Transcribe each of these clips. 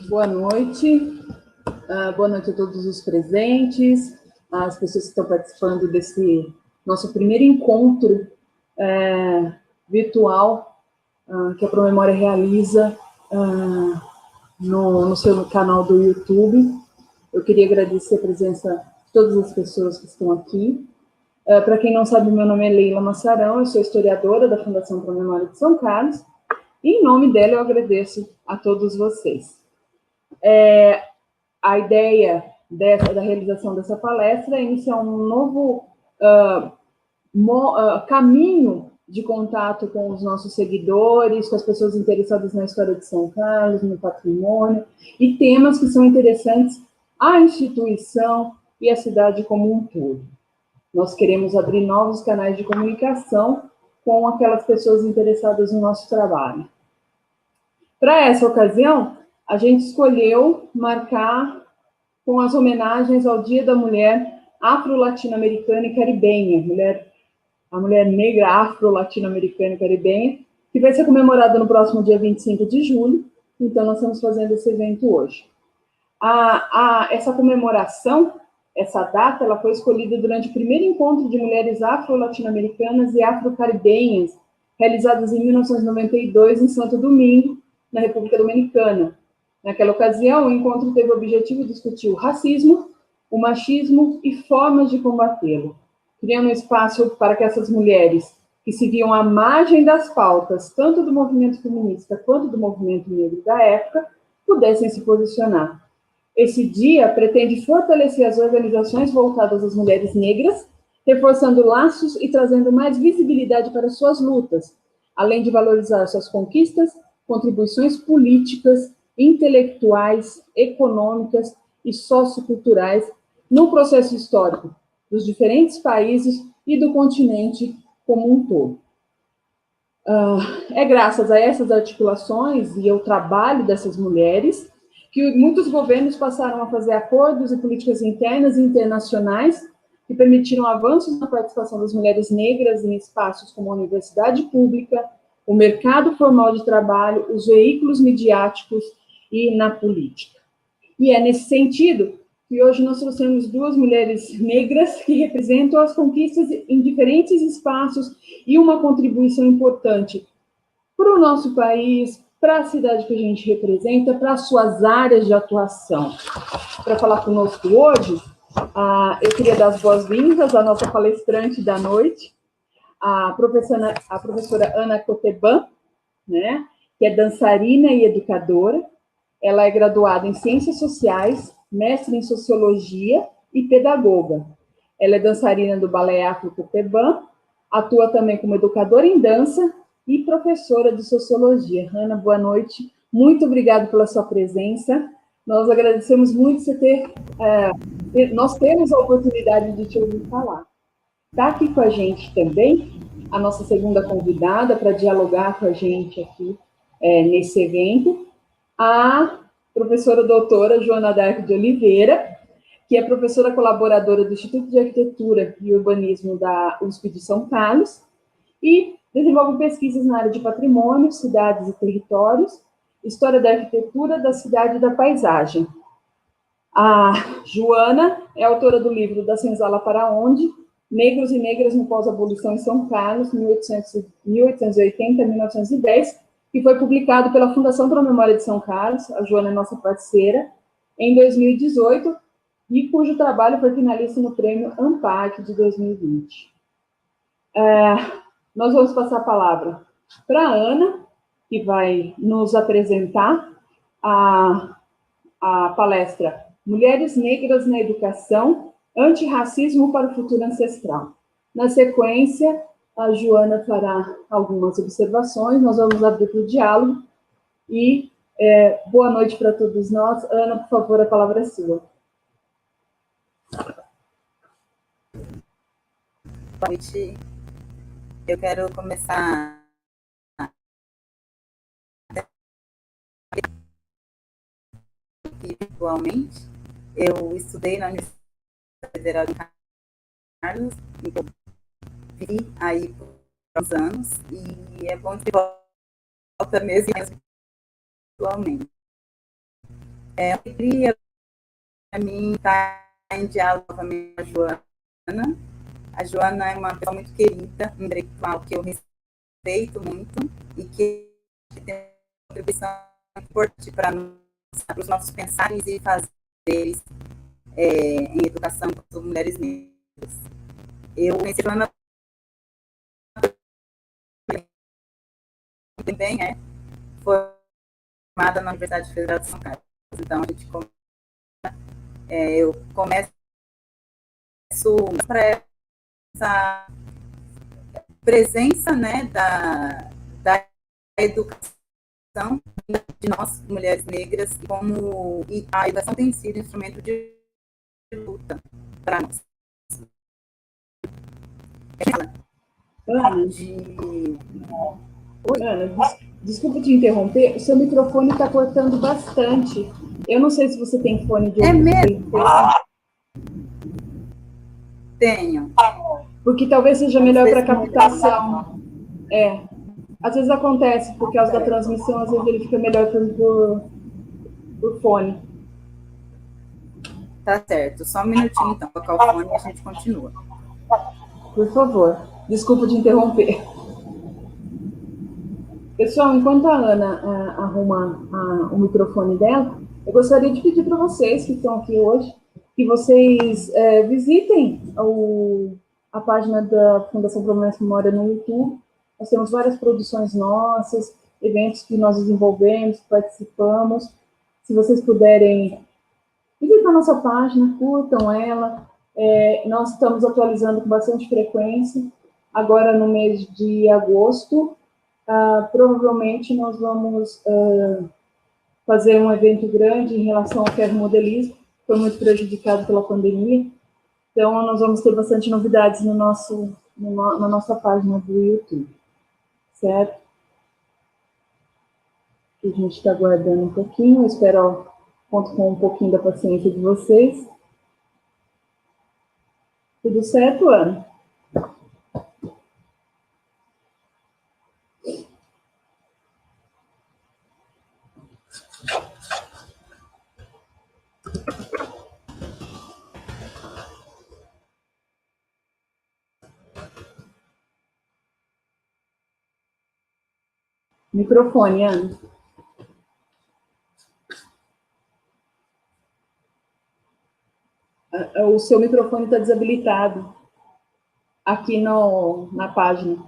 Boa noite. Boa noite a todos os presentes, as pessoas que estão participando desse nosso primeiro encontro virtual que a Promemória realiza no seu canal do YouTube. Eu queria agradecer a presença de todas as pessoas que estão aqui. Para quem não sabe, meu nome é Leila Massarão, eu sou historiadora da Fundação Promemória de São Carlos, e em nome dela eu agradeço a todos vocês. A ideia da realização dessa palestra é iniciar um novo caminho de contato com os nossos seguidores, com as pessoas interessadas na história de São Carlos, no patrimônio, e temas que são interessantes à instituição e à cidade como um todo. Nós queremos abrir novos canais de comunicação com aquelas pessoas interessadas no nosso trabalho. Para essa ocasião, a gente escolheu marcar com as homenagens ao Dia da Mulher Afro-Latino-Americana e Caribenha, a mulher negra afro-latino-americana e caribenha, que vai ser comemorada no próximo dia 25 de julho, então nós estamos fazendo esse evento hoje. Essa comemoração, essa data, ela foi escolhida durante o primeiro encontro de mulheres afro-latino-americanas e afro-caribenhas, realizadas em 1992 em Santo Domingo, na República Dominicana. Naquela ocasião, o encontro teve o objetivo de discutir o racismo, o machismo e formas de combatê-lo, criando um espaço para que essas mulheres, que se viam à margem das pautas, tanto do movimento feminista quanto do movimento negro da época, pudessem se posicionar. Esse dia pretende fortalecer as organizações voltadas às mulheres negras, reforçando laços e trazendo mais visibilidade para suas lutas, além de valorizar suas conquistas, contribuições políticas, intelectuais, econômicas e socioculturais no processo histórico dos diferentes países e do continente como um todo. É graças a essas articulações e ao trabalho dessas mulheres que muitos governos passaram a fazer acordos e políticas internas e internacionais que permitiram avanços na participação das mulheres negras em espaços como a universidade pública, o mercado formal de trabalho, os veículos midiáticos e na política. E é nesse sentido que hoje nós trouxemos duas mulheres negras que representam as conquistas em diferentes espaços e uma contribuição importante para o nosso país, para a cidade que a gente representa, para as suas áreas de atuação. Para falar conosco hoje, eu queria dar as boas-vindas à nossa palestrante da noite, a professora Ana Coteban, né, que é dançarina e educadora. Ela é graduada em Ciências Sociais, mestre em Sociologia e pedagoga. Ela é dançarina do Balé Afro Coteban, atua também como educadora em dança e professora de Sociologia. Ana, boa noite. Muito obrigada pela sua presença. Nós agradecemos muito você nós temos a oportunidade de te ouvir falar. Está aqui com a gente também a nossa segunda convidada para dialogar com a gente aqui nesse evento, a professora doutora Joana D'Arco de Oliveira, que é professora colaboradora do Instituto de Arquitetura e Urbanismo da USP de São Carlos e desenvolve pesquisas na área de patrimônio, cidades e territórios, história da arquitetura, da cidade e da paisagem. A Joana é autora do livro Da Senzala para Onde? Negros e Negras no Pós-Abolição em São Carlos, 1880 a 1910, que foi publicado pela Fundação Promemória de São Carlos, a Joana é nossa parceira, em 2018, e cujo trabalho foi finalista no Prêmio ANPAC de 2020. Nós vamos passar a palavra para a Ana, que vai nos apresentar a palestra Mulheres Negras na Educação, Antirracismo para o Futuro Ancestral. Na sequência, a Joana fará algumas observações, nós vamos abrir para o diálogo, e boa noite para todos nós. Ana, por favor, a palavra é sua. Boa noite. Eu quero começar virtualmente. Eu estudei na Universidade Federal de Carlos, então vi aí por uns anos, e é bom de volta mesmo virtualmente. Eu queria, para mim, estar em diálogo novamente com a Joana. A Joana é uma pessoa muito querida, intelectual, que eu respeito muito e que tem uma contribuição importante para os nossos pensares e fazeres em educação para mulheres negras. Eu conheci a Joana também, formada na Universidade Federal de São Carlos. Então, eu começo para essa presença, né, da educação de nós, mulheres negras, como a educação tem sido instrumento de luta para nós. Ana, desculpa te interromper, o seu microfone está cortando bastante. Eu não sei se você tem fone de ouvido. É mesmo? Tenho. Porque talvez seja melhor para captação. Às vezes acontece, por causa da transmissão, às vezes ele fica melhor por fone. Tá certo. Só um minutinho, então, para colocar o fone e a gente continua. Por favor. Desculpa te interromper. Pessoal, enquanto a Ana arruma o microfone dela, eu gostaria de pedir para vocês que estão aqui hoje, que vocês visitem a página da Fundação Promessa Memória no YouTube. Nós temos várias produções nossas, eventos que nós desenvolvemos, participamos. Se vocês puderem visitar a nossa página, curtam ela. Nós estamos atualizando com bastante frequência. Agora, no mês de agosto, provavelmente nós vamos fazer um evento grande em relação ao ferromodelismo, que foi muito prejudicado pela pandemia. Então, nós vamos ter bastante novidades na nossa página do YouTube, certo? A gente está aguardando um pouquinho, eu espero, conto com um pouquinho da paciência de vocês. Tudo certo, Ana? Microfone, Ana. O seu microfone está desabilitado aqui na página.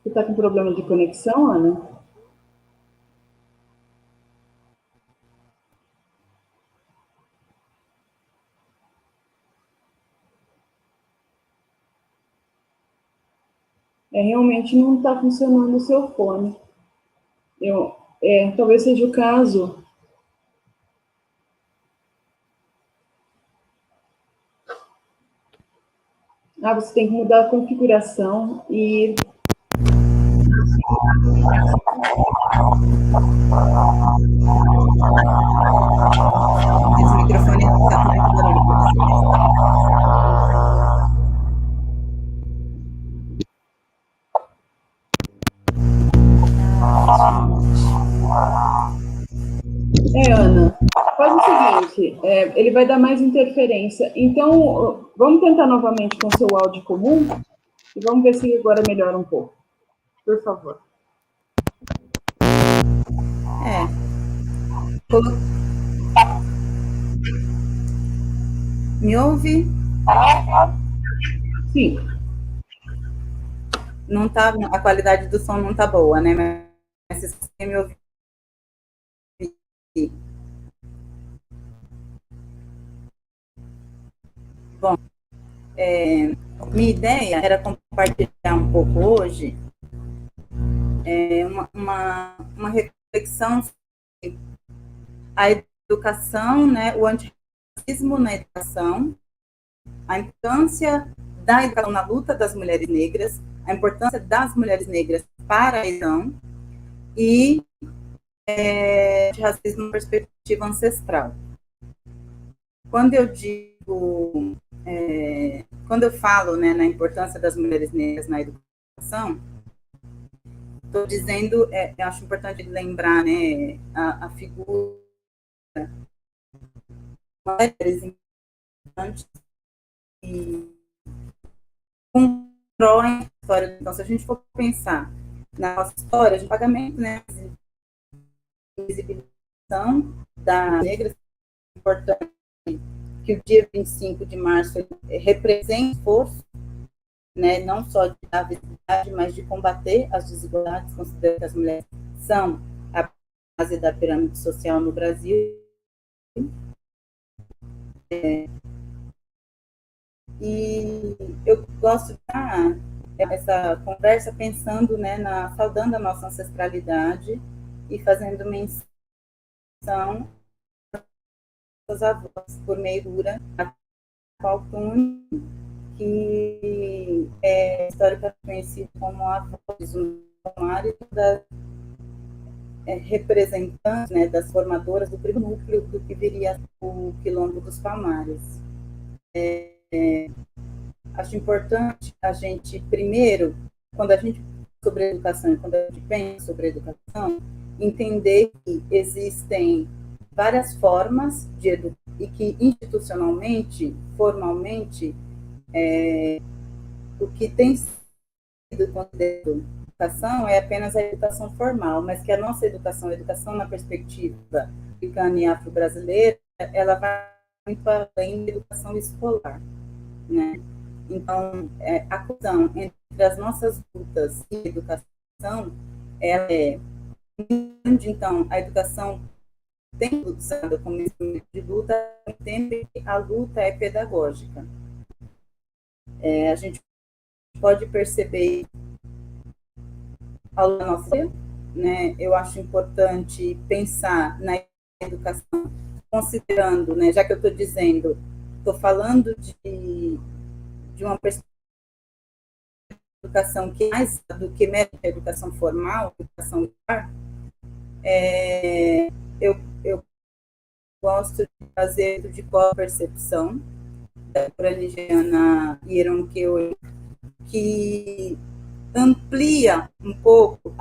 Você está com problema de conexão, Ana? Realmente não está funcionando o seu fone. Talvez seja o caso. Você tem que mudar a configuração e... Esse microfone está muito barulho para Ana, faz o seguinte, ele vai dar mais interferência. Então, vamos tentar novamente com o seu áudio comum e vamos ver se agora melhora um pouco. Por favor. Me ouve? Sim. Não tá, a qualidade do som não está boa, né? Mas se você me ouvir. Bom, minha ideia era compartilhar um pouco hoje uma reflexão sobre a educação, né, o racismo na educação, a importância da educação na luta das mulheres negras, a importância das mulheres negras para a educação e de racismo na perspectiva ancestral. Quando eu digo, quando eu falo, né, na importância das mulheres negras na educação, estou dizendo, eu acho importante lembrar, né, a figura mulheres importantes que constroem a história. Então, se a gente for pensar na nossa história de pagamento, né, visibilização da negra, é importante que o dia 25 de março represente esforço, né, não só de dar visibilidade, mas de combater as desigualdades, considerando que as mulheres são a base da pirâmide social no Brasil. E eu gosto de dar essa conversa pensando, né, saudando a nossa ancestralidade e fazendo menção aos avós por meio dura a Faltune, que é historicamente conhecido como avó do Mário, das representantes, né, das formadoras do primeiro núcleo do que viria o Quilombo dos Palmares. Acho importante a gente, primeiro, quando a gente sobre educação e quando a gente pensa sobre educação, entender que existem várias formas de educar e que institucionalmente, formalmente, o que tem sido considerado educação é apenas a educação formal, mas que a nossa educação, a educação na perspectiva africana e afro-brasileira, ela vai muito além da educação escolar, né? Então, a conexão entre as nossas lutas e a educação, ela é grande. Então, a educação tem usado como instrumento de luta, entende que a luta é pedagógica. A gente pode perceber ao longo da nossa vida, né? Eu acho importante pensar na educação, considerando, né, já que eu estou dizendo, estou falando de uma perspectiva de educação que é mais do que mera educação formal, educação escolar, eu gosto de fazer de co-percepção da cultura nigeriana Yeronkeoi, que amplia um pouco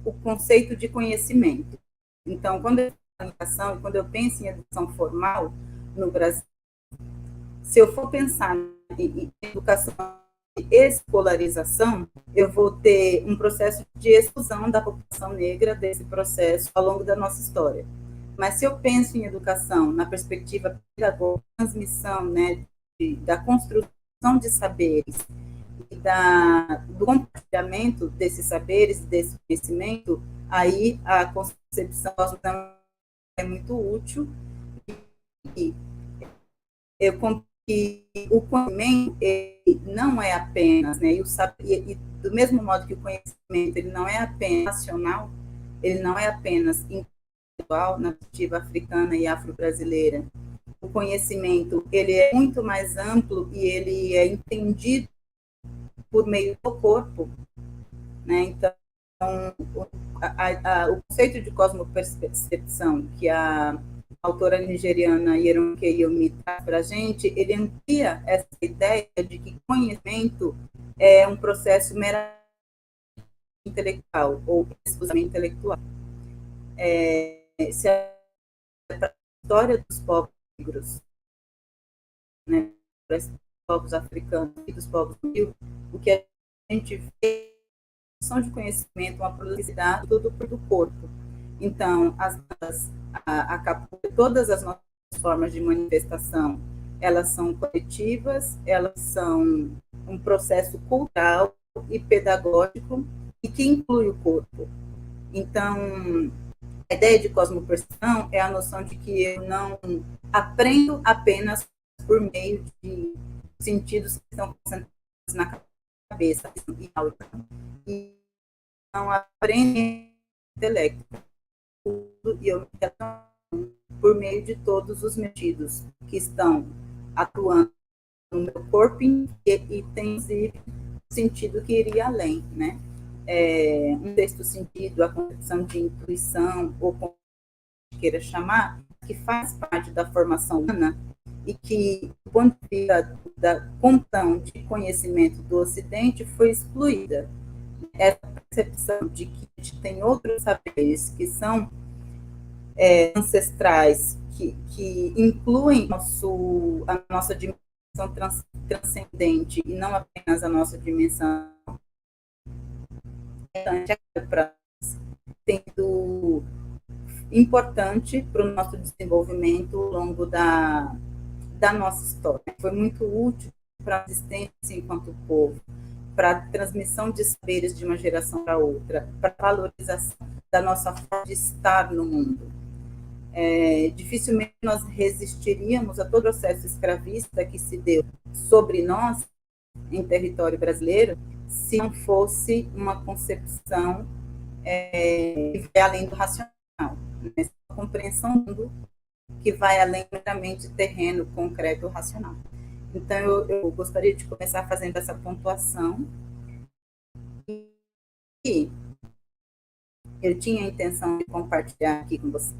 o conceito de conhecimento. Então, quando eu falo em educação e quando eu penso em educação formal no Brasil, se eu for pensar em educação e escolarização, eu vou ter um processo de exclusão da população negra desse processo ao longo da nossa história. Mas se eu penso em educação na perspectiva pedagógica, transmissão, né, da construção de saberes e do compartilhamento desses saberes, desse conhecimento, aí a concepção é muito útil e eu que o conhecimento ele não é apenas, né, e do mesmo modo que o conhecimento ele não é apenas nacional, ele não é apenas intelectual na perspectiva africana e afro-brasileira. O conhecimento ele é muito mais amplo e ele é entendido por meio do corpo, né? Então, o conceito de cosmopercepção que a autora nigeriana Yeronkeyomi traz para a gente, ele amplia essa ideia de que conhecimento é um processo meramente intelectual ou exclusivamente intelectual. Se a história dos povos negros, né, dos povos africanos e dos povos negros, o que a gente vê é de conhecimento, uma pluralidade do corpo. Então, todas as nossas formas de manifestação, elas são coletivas, elas são um processo cultural e pedagógico e que inclui o corpo. Então, a ideia de cosmopercepção é a noção de que eu não aprendo apenas por meio de sentidos que estão concentrados na cabeça e não aprendo intelecto e eu por meio de todos os sentidos que estão atuando no meu corpo e tem sentido que iria além, né? Um sexto sentido, a concepção de intuição, ou como queira chamar, que faz parte da formação humana e que, do ponto de vista da condição de conhecimento do Ocidente, foi excluída. Essa percepção de que a gente tem outros saberes que são ancestrais, que incluem a nossa dimensão transcendente e não apenas a nossa dimensão sendo importante para o nosso desenvolvimento ao longo da nossa história. Foi muito útil para a existência enquanto povo, para a transmissão de saberes de uma geração para outra, para a valorização da nossa forma de estar no mundo. Dificilmente nós resistiríamos a todo o processo escravista que se deu sobre nós, em território brasileiro, se não fosse uma concepção que vai além do racional, né? Uma compreensão do mundo que vai além meramente terreno, concreto, racional. Então, eu gostaria de começar fazendo essa pontuação. E eu tinha a intenção de compartilhar aqui com você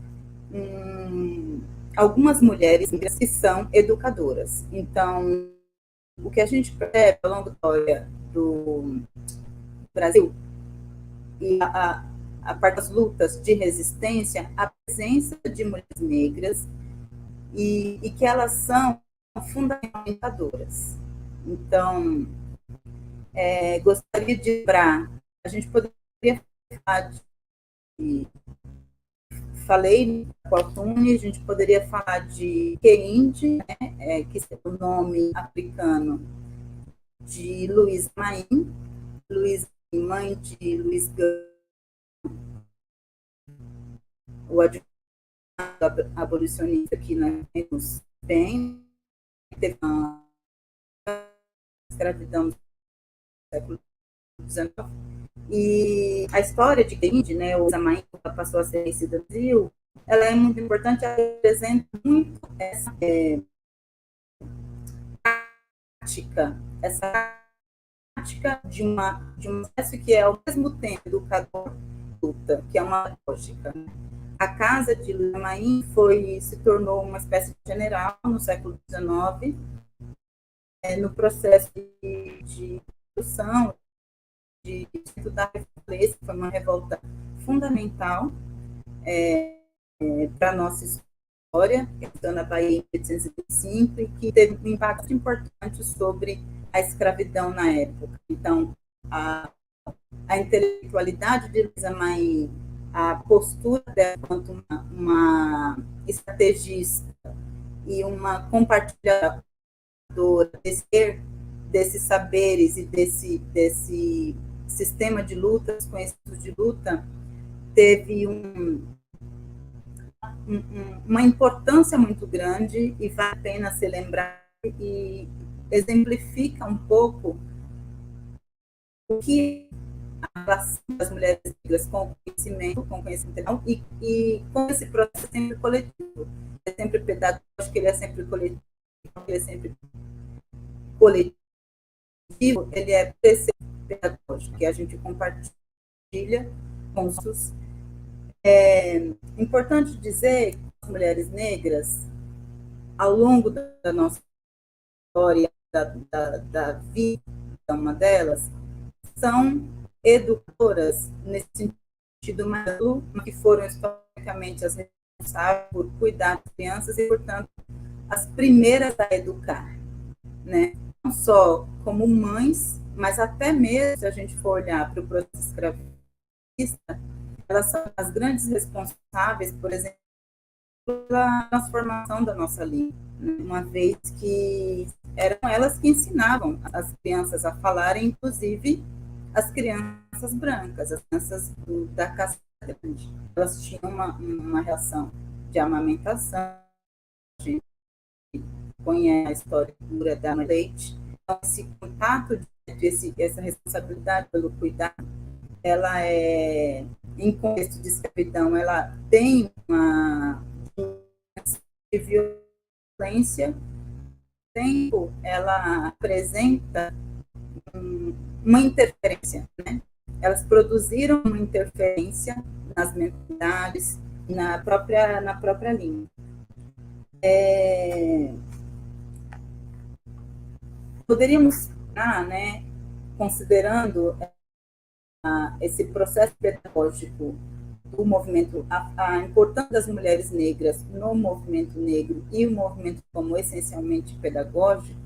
algumas mulheres que são educadoras. Então, o que a gente percebe ao longo da história do Brasil e a parte das lutas de resistência, a presença de mulheres negras e que elas são fundamentadoras. Então, gostaria de lembrar, a gente poderia falar falei Kwantuni, a gente poderia falar de Keinde, né, que é o nome africano de Luísa Maim, Luísa, mãe de Luiz Gama, o advogado abolicionista que nós temos bem, teve uma escravidão no século XIX. E a história de Keinde, né, o Zamaim, que passou a ser conhecida no Brasil, ela é muito importante, ela representa muito essa prática de um processo que é, ao mesmo tempo, educador e luta, que é uma lógica. A casa de Luísa Maim se tornou uma espécie de general no século XIX, no processo de produção, de estudar a foi uma revolta fundamental para a nossa história, que na Bahia em 1825, e que teve um impacto importante sobre a escravidão na época. Então, a intelectualidade de Luísa Maim, a postura dela enquanto uma estrategista e uma compartilhadora desses saberes e desse sistema de lutas, conhecidos de luta, teve uma importância muito grande e vale a pena ser lembrado e exemplifica um pouco o que a relação das mulheres negras com o conhecimento e com esse processo sempre coletivo. É sempre pedagógico, ele é sempre coletivo, ele é sempre coletivo, ele é pedagógico, que a gente compartilha com os outros. É importante dizer que as mulheres negras, ao longo da nossa história, da vida, uma delas, são educadoras nesse sentido mais amplo, que foram historicamente as responsáveis por cuidar das crianças e, portanto, as primeiras a educar, né? Não só como mães, mas até mesmo, se a gente for olhar para o processo escravista, elas são as grandes responsáveis, por exemplo, pela transformação da nossa língua, né? Uma vez que eram elas que ensinavam as crianças a falarem, inclusive as crianças brancas, as crianças da caça grande. Elas tinham uma relação de amamentação, a gente conhece a história pura da mãe leite. Então, esse contato, essa responsabilidade pelo cuidado, ela em contexto de escravidão, ela tem uma violência, tempo ela apresenta uma interferência, né? Elas produziram uma interferência nas mentalidades, na própria língua. Poderíamos, né, considerando esse processo pedagógico do movimento, a importância das mulheres negras no movimento negro e o movimento como essencialmente pedagógico,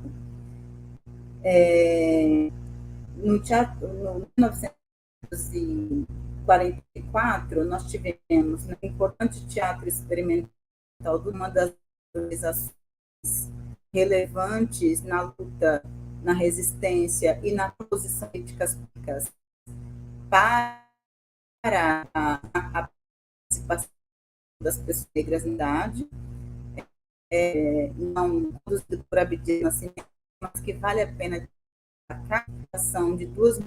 no teatro, no 1944, nós tivemos um importante teatro experimental de uma das organizações relevantes na luta, na resistência e na posição de políticas públicas para a participação das pessoas negras na idade, não produzido por Abdias Nascimento, mas que vale a pena a participação de duas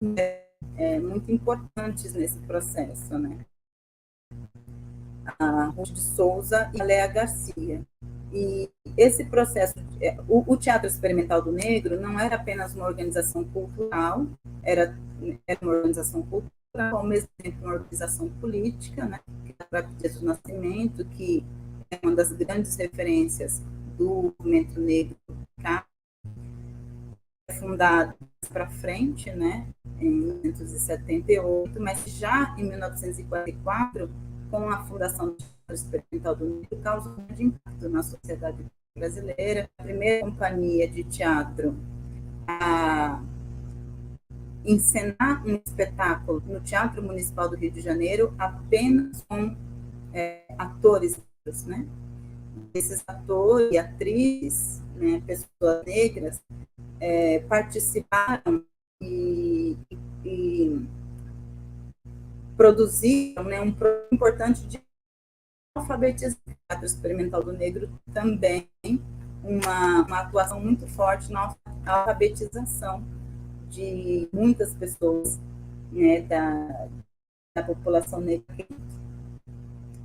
mulheres muito importantes nesse processo, né? A Ruth de Souza e a Léa Garcia. E esse processo, o Teatro Experimental do Negro não era apenas uma organização cultural, era uma organização cultural, ao mesmo tempo uma organização política, né? Que era do Nascimento, que é uma das grandes referências do movimento negro, tá? Fundado para frente, né, em 1978, mas já em 1944, com a fundação do Teatro Experimental do Negro, causou um grande impacto na sociedade brasileira. A primeira companhia de teatro a encenar um espetáculo no Teatro Municipal do Rio de Janeiro apenas com atores, né? Esses atores e atrizes, né, pessoas negras, participaram e produziram, né, um programa importante de alfabetização. O Teatro Experimental do Negro também uma atuação muito forte na alfabetização de muitas pessoas, né, da população negra.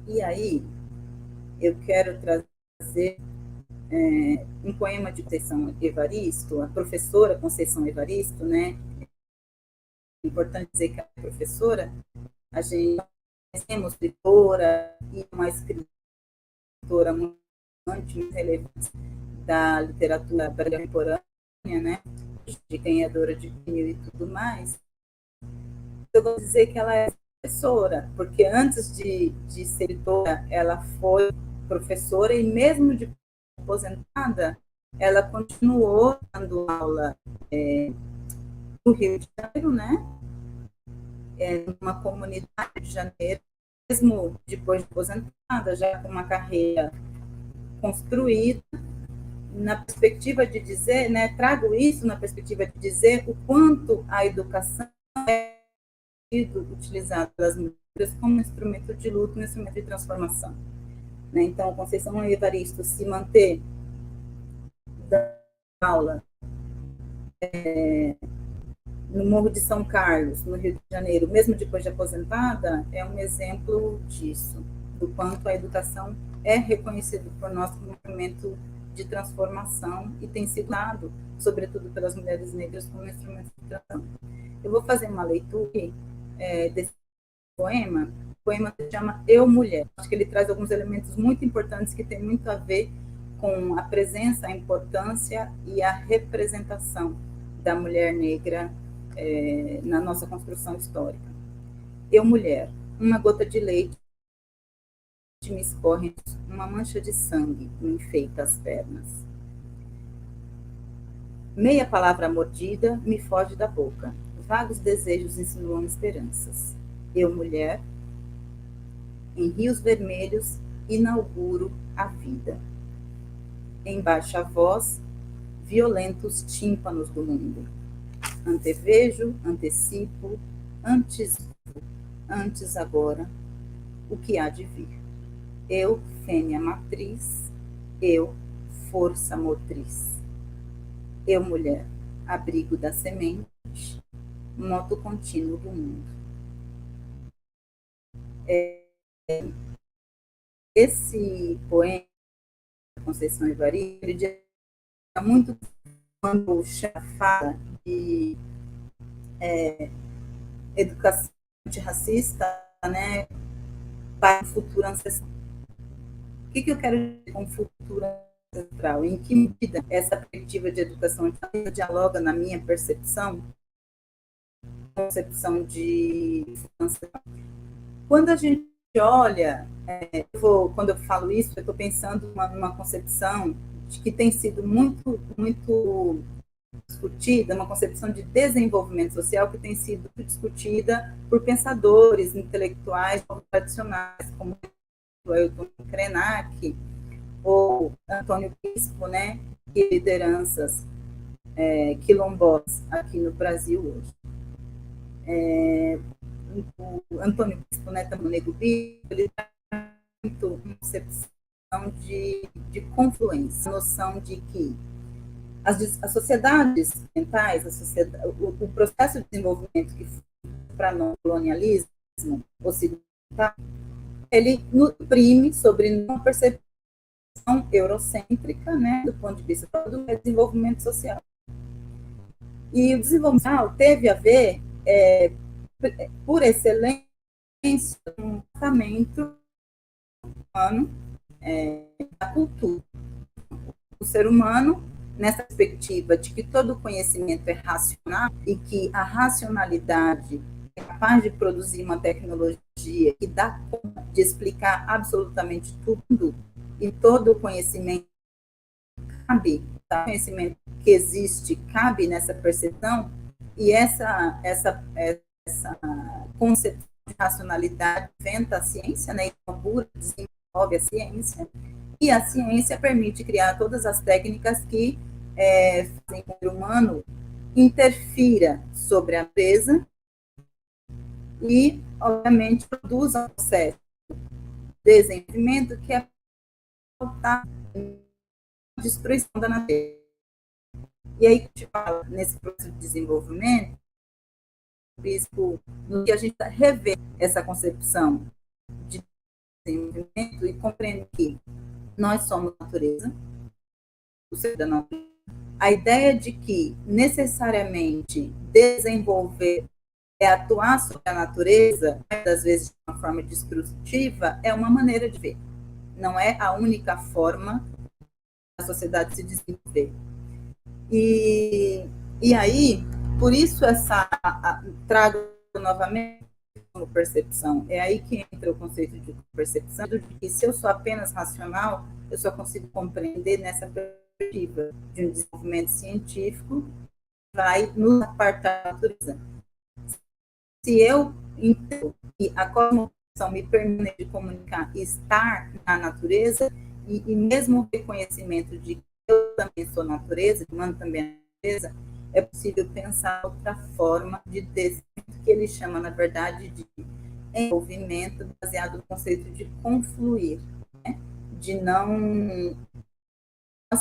E aí eu quero trazer um poema de Conceição Evaristo, a professora Conceição Evaristo, né? É importante dizer que a professora, a gente temos escritora e uma escritora muito relevante da literatura contemporânea, né? De ganhadora de prêmio e tudo mais. Eu vou dizer que ela é professora, porque antes de ser escritora, ela foi professora e mesmo de aposentada, ela continuou dando aula no Rio de Janeiro, né? Numa comunidade de Janeiro, mesmo depois de aposentada, já com uma carreira construída, na perspectiva de dizer, né? Trago isso na perspectiva de dizer o quanto a educação é utilizada pelas mulheres como instrumento de luta, um instrumento de transformação. Né? Então, Conceição Evaristo se manter dando aula no Morro de São Carlos, no Rio de Janeiro, mesmo depois de aposentada, é um exemplo disso, do quanto a educação é reconhecida por nós como um movimento de transformação e tem sido dado, sobretudo pelas mulheres negras, como instrumento de transformação. Eu vou fazer uma leitura desse poema. O poema se chama Eu, Mulher. Acho que ele traz alguns elementos muito importantes que têm muito a ver com a presença, a importância e a representação da mulher negra na nossa construção histórica. Eu, mulher, uma gota de leite me escorre, uma mancha de sangue me enfeita as pernas. Meia palavra mordida me foge da boca, vagos desejos insinuam esperanças. Eu, mulher, em rios vermelhos, inauguro a vida. Em baixa voz, violentos tímpanos do mundo. Antevejo, antecipo, antes agora, o que há de vir. Eu, fêmea matriz, eu, força motriz. Eu, mulher, abrigo da semente, moto contínuo do mundo. Esse poema Conceição Evaristo, ele dizia muito quando fala de educação antirracista, né, para o futuro ancestral. O que eu quero dizer com futuro ancestral? Em que medida essa perspectiva de educação antirracista dialoga, na minha percepção, concepção de ancestral? Quando a gente olha, quando eu falo isso, eu estou pensando numa concepção de que tem sido muito, muito discutida, uma concepção de desenvolvimento social que tem sido discutida por pensadores intelectuais tradicionais, como o Ailton Krenak ou Antônio Bispo, né, que lideranças quilombolas aqui no Brasil hoje. O Antônio Bispo, né, também o Nego Bispo, ele traz muito uma concepção de confluência, a noção de que as sociedades mentais, o processo de desenvolvimento que para nós, colonialismo ocidental, ele imprime sobre uma percepção eurocêntrica, né, do ponto de vista do desenvolvimento social. E o desenvolvimento social teve a ver, por excelência, com o tratamento humano da cultura. O ser humano, nessa perspectiva de que todo conhecimento é racional e que a racionalidade é capaz de produzir uma tecnologia que dá conta de explicar absolutamente tudo, e todo o conhecimento cabe, o conhecimento que existe cabe nessa percepção, e essa concepção de racionalidade inventa a ciência, né, inaugura, desenvolve a ciência, e a ciência permite criar todas as técnicas que fazem com que o humano interfira sobre a natureza e, obviamente, produza um processo de desenvolvimento que é pautar a destruição da natureza. E aí, a gente fala nesse processo de desenvolvimento, o Bispo, no que a gente revê essa concepção de desenvolvimento e compreende que nós somos natureza, o ser da natureza. A ideia de que necessariamente desenvolver é atuar sobre a natureza, às vezes de uma forma destrutiva, é uma maneira de ver. Não é a única forma da sociedade se desenvolver. E aí, por isso trago novamente como percepção. É aí que entra o conceito de percepção, de que se eu sou apenas racional, eu só consigo compreender nessa perspectiva de um desenvolvimento científico, vai nos apartar da natureza. Se eu entendo que a cosmovisão me permite comunicar e estar na natureza, e mesmo o reconhecimento de que eu também sou natureza, que humano também é natureza, é possível pensar outra forma de desenvolvimento, que ele chama, na verdade, de envolvimento, baseado no conceito de confluir, né? De não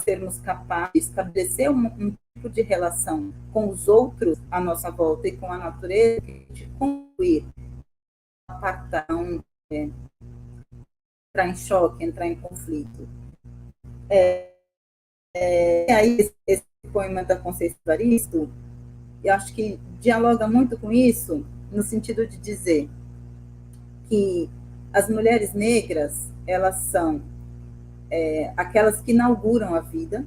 sermos capazes de estabelecer um tipo de relação com os outros à nossa volta e com a natureza, de concluir, apartar, entrar em choque, entrar em conflito. E aí, esse poema da Conceição Evaristo, eu acho que dialoga muito com isso, no sentido de dizer que as mulheres negras, elas são aquelas que inauguram a vida,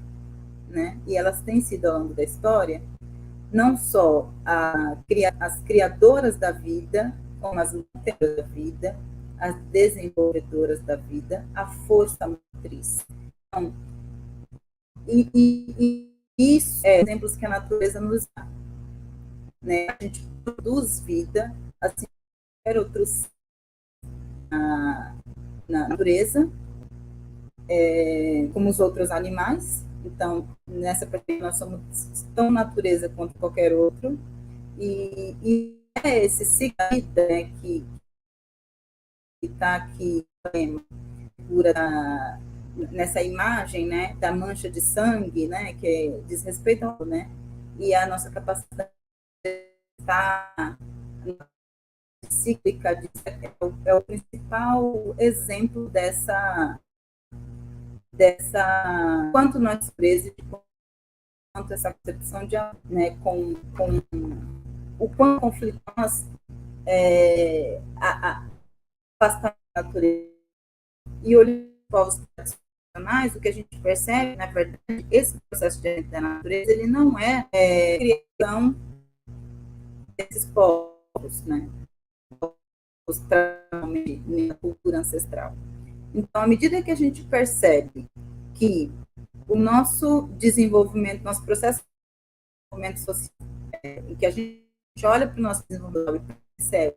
né? E elas têm sido, ao longo da história, não só as criadoras da vida, como as mantedoras da vida, as desenvolvedoras da vida, a força motriz. Então, e isso é exemplos que a natureza nos dá. Né? A gente produz vida, assim como outros na natureza, como os outros animais. Então, nessa perspectiva, nós somos tão natureza quanto qualquer outro. E é esse ciclo, né, que está aqui nessa imagem, né, da mancha de sangue, né, que diz respeito ao, né, e a nossa capacidade de estar cíclica é o principal exemplo dessa dessa, quanto nós presos, quanto essa concepção de, né, com o quão conflito nós afastar a natureza e olhar para os povos tradicionais, o que a gente percebe, na verdade, esse processo de da natureza, ele não é criação desses povos, né? Na cultura ancestral. Então, à medida que a gente percebe que o nosso desenvolvimento, nosso processo de desenvolvimento social, em que a gente olha para o nosso desenvolvimento e percebe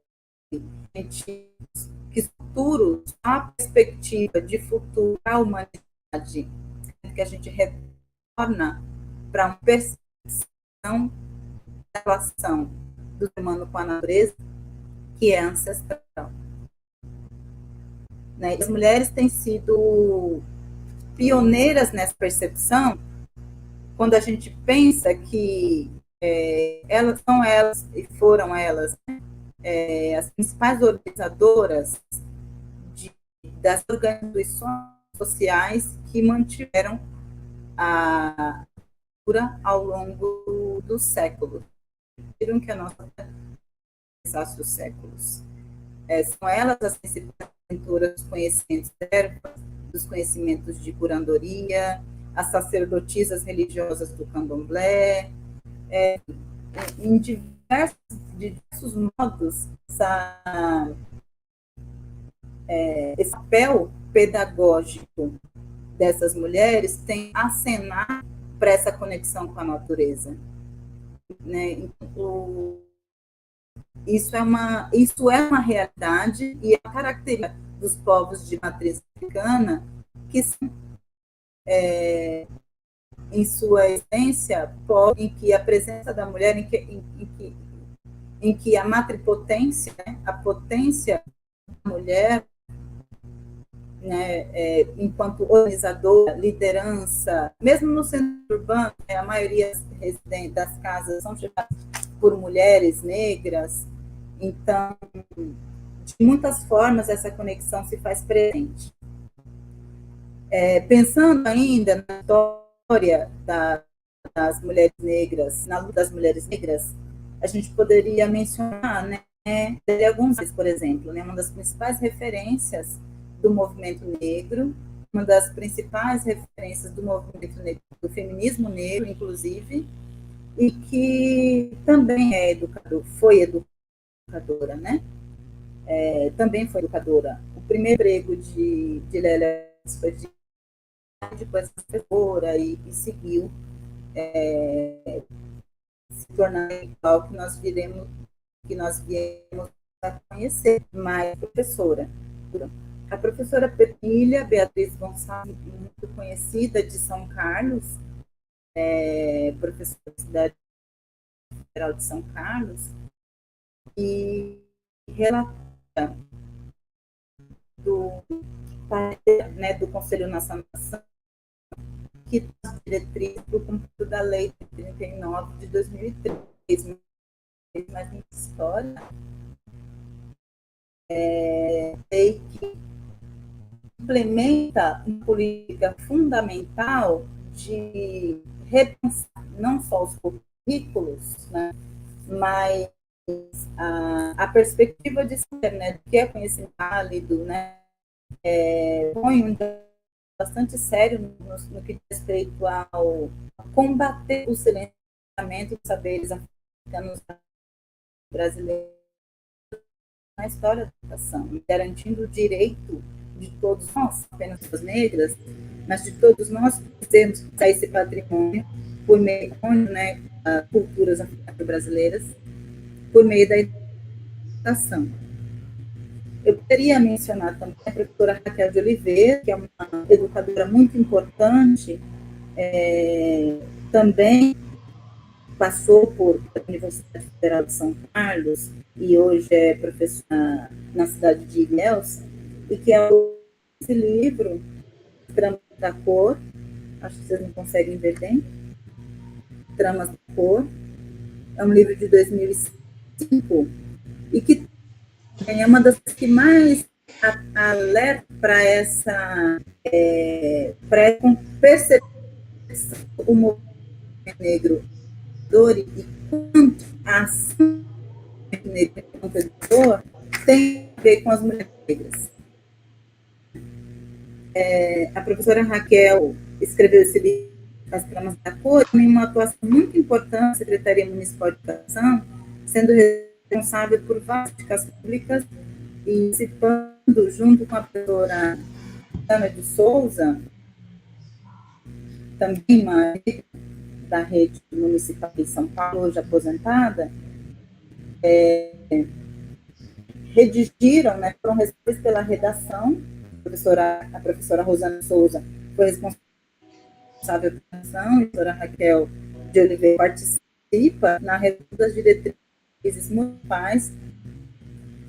que futuros, a perspectiva de futuro para a humanidade, que a gente retorna para uma percepção da relação do ser humano com a natureza, que é ancestral. Né? As mulheres têm sido pioneiras nessa percepção, quando a gente pensa que elas são elas, e foram elas, as principais organizadoras das organizações sociais que mantiveram a cultura ao longo dos séculos. Viram que a nossa passasse os séculos. São elas as principais mentoras dos conhecimentos dos conhecimentos de curandoria, as sacerdotisas religiosas do candomblé, em diversos modos, esse papel pedagógico dessas mulheres tem a acenar para essa conexão com a natureza. Né? Isso é uma realidade e é uma característica dos povos de matriz africana que são, em sua essência, povos em que a presença da mulher, em que a matripotência, né, a potência da mulher, né, enquanto organizadora, liderança, mesmo no centro urbano, a maioria das casas são chegadas por mulheres negras, então, de muitas formas, essa conexão se faz presente. Pensando ainda na história das mulheres negras, na luta das mulheres negras, a gente poderia mencionar, né, alguns, por exemplo, né, uma das principais referências do movimento negro, uma das principais referências do movimento negro, do feminismo negro, inclusive, e que também foi educadora, né? Também foi educadora. O primeiro emprego de Lélia foi depois professora e seguiu se tornar igual que nós viemos a conhecer, mais professora. A professora Petília Beatriz Gonçalves, muito conhecida de São Carlos, professora da Cidade Federal de São Carlos, e relata do Conselho Nacional que as diretrizes do cumprimento da Lei 39 de 2003, mas em história, lei que implementa uma política fundamental de repensar não só os currículos, né, mas a perspectiva de ser, né, do que é conhecimento válido, né, põe um bastante sério no que diz respeito ao combater o silenciamento dos saberes africanos brasileiros na história da educação, garantindo o direito de todos nós, apenas das negras, mas de todos nós termos esse patrimônio por meio, né, culturas afro-brasileiras, por meio da educação. Eu poderia mencionar também a professora Raquel de Oliveira, que é uma educadora muito importante, também passou por a Universidade Federal de São Carlos e hoje é professora na cidade de Ilhéus, e que é esse livro, Tramas da Cor, acho que vocês não conseguem ver bem, Tramas da Cor, é um livro de 2005, e que é uma das que mais alerta para essa percepção do movimento negro e quanto a ação negra tem a ver com as mulheres negras. A professora Raquel escreveu esse livro, As Tramas da Cor, tem uma atuação muito importante na Secretaria Municipal de Educação, sendo responsável por várias políticas públicas e participando, junto com a professora Ana de Souza, também uma da rede municipal de São Paulo, hoje aposentada, redigiram, né, foram responsáveis pela redação. A professora Rosana Souza foi responsável pela redação, a professora Raquel de Oliveira participa na redação das diretrizes municipais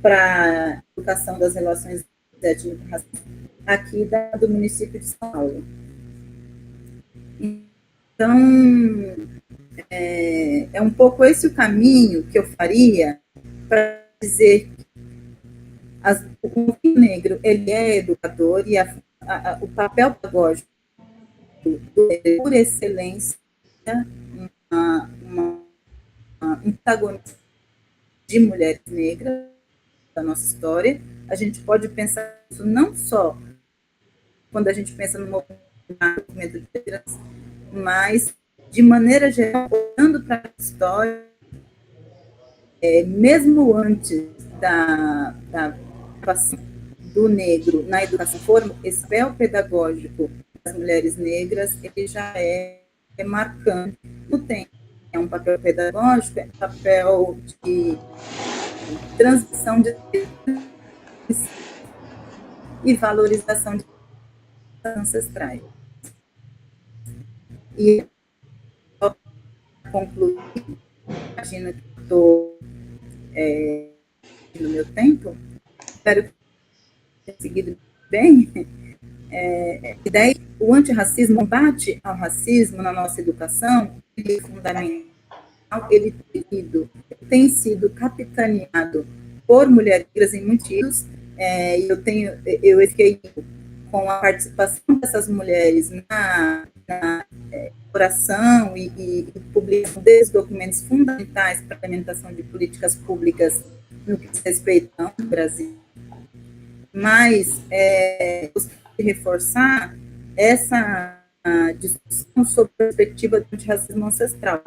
para a educação das relações étnico-raciais aqui do município de São Paulo. Então, é um pouco esse o caminho que eu faria para dizer que o movimento negro ele é educador e o papel pedagógico por excelência um protagonista de mulheres negras da nossa história. A gente pode pensar isso não só quando a gente pensa no movimento de negras, mas de maneira geral, olhando para a história, mesmo antes da participação do negro na educação formal, esse papel pedagógico das mulheres negras ele já é marcante no tempo. É um papel pedagógico, é um papel de transmissão de e valorização de ancestrais. E para concluir, imagino que estou no meu tempo, espero que tenha seguido bem. E daí, o antirracismo, o combate ao racismo na nossa educação, ele é fundamental, ele tem sido capitaneado por mulheres negras em muitos sentidos, eu fiquei com a participação dessas mulheres na elaboração e publicação desses documentos fundamentais para a implementação de políticas públicas no que diz respeito ao Brasil. Mas gostaria de reforçar essa discussão sobre a perspectiva do antirracismo ancestral,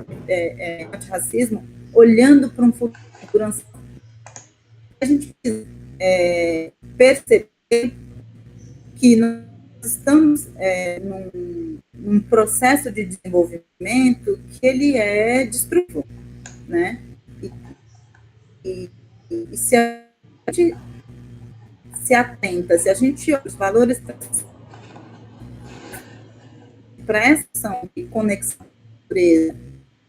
antirracismo olhando para um futuro ancestral. A gente precisa perceber que nós estamos num processo de desenvolvimento que ele é destrutivo, né? E se a gente se atenta, se a gente olha os valores para essa ação de conexão natureza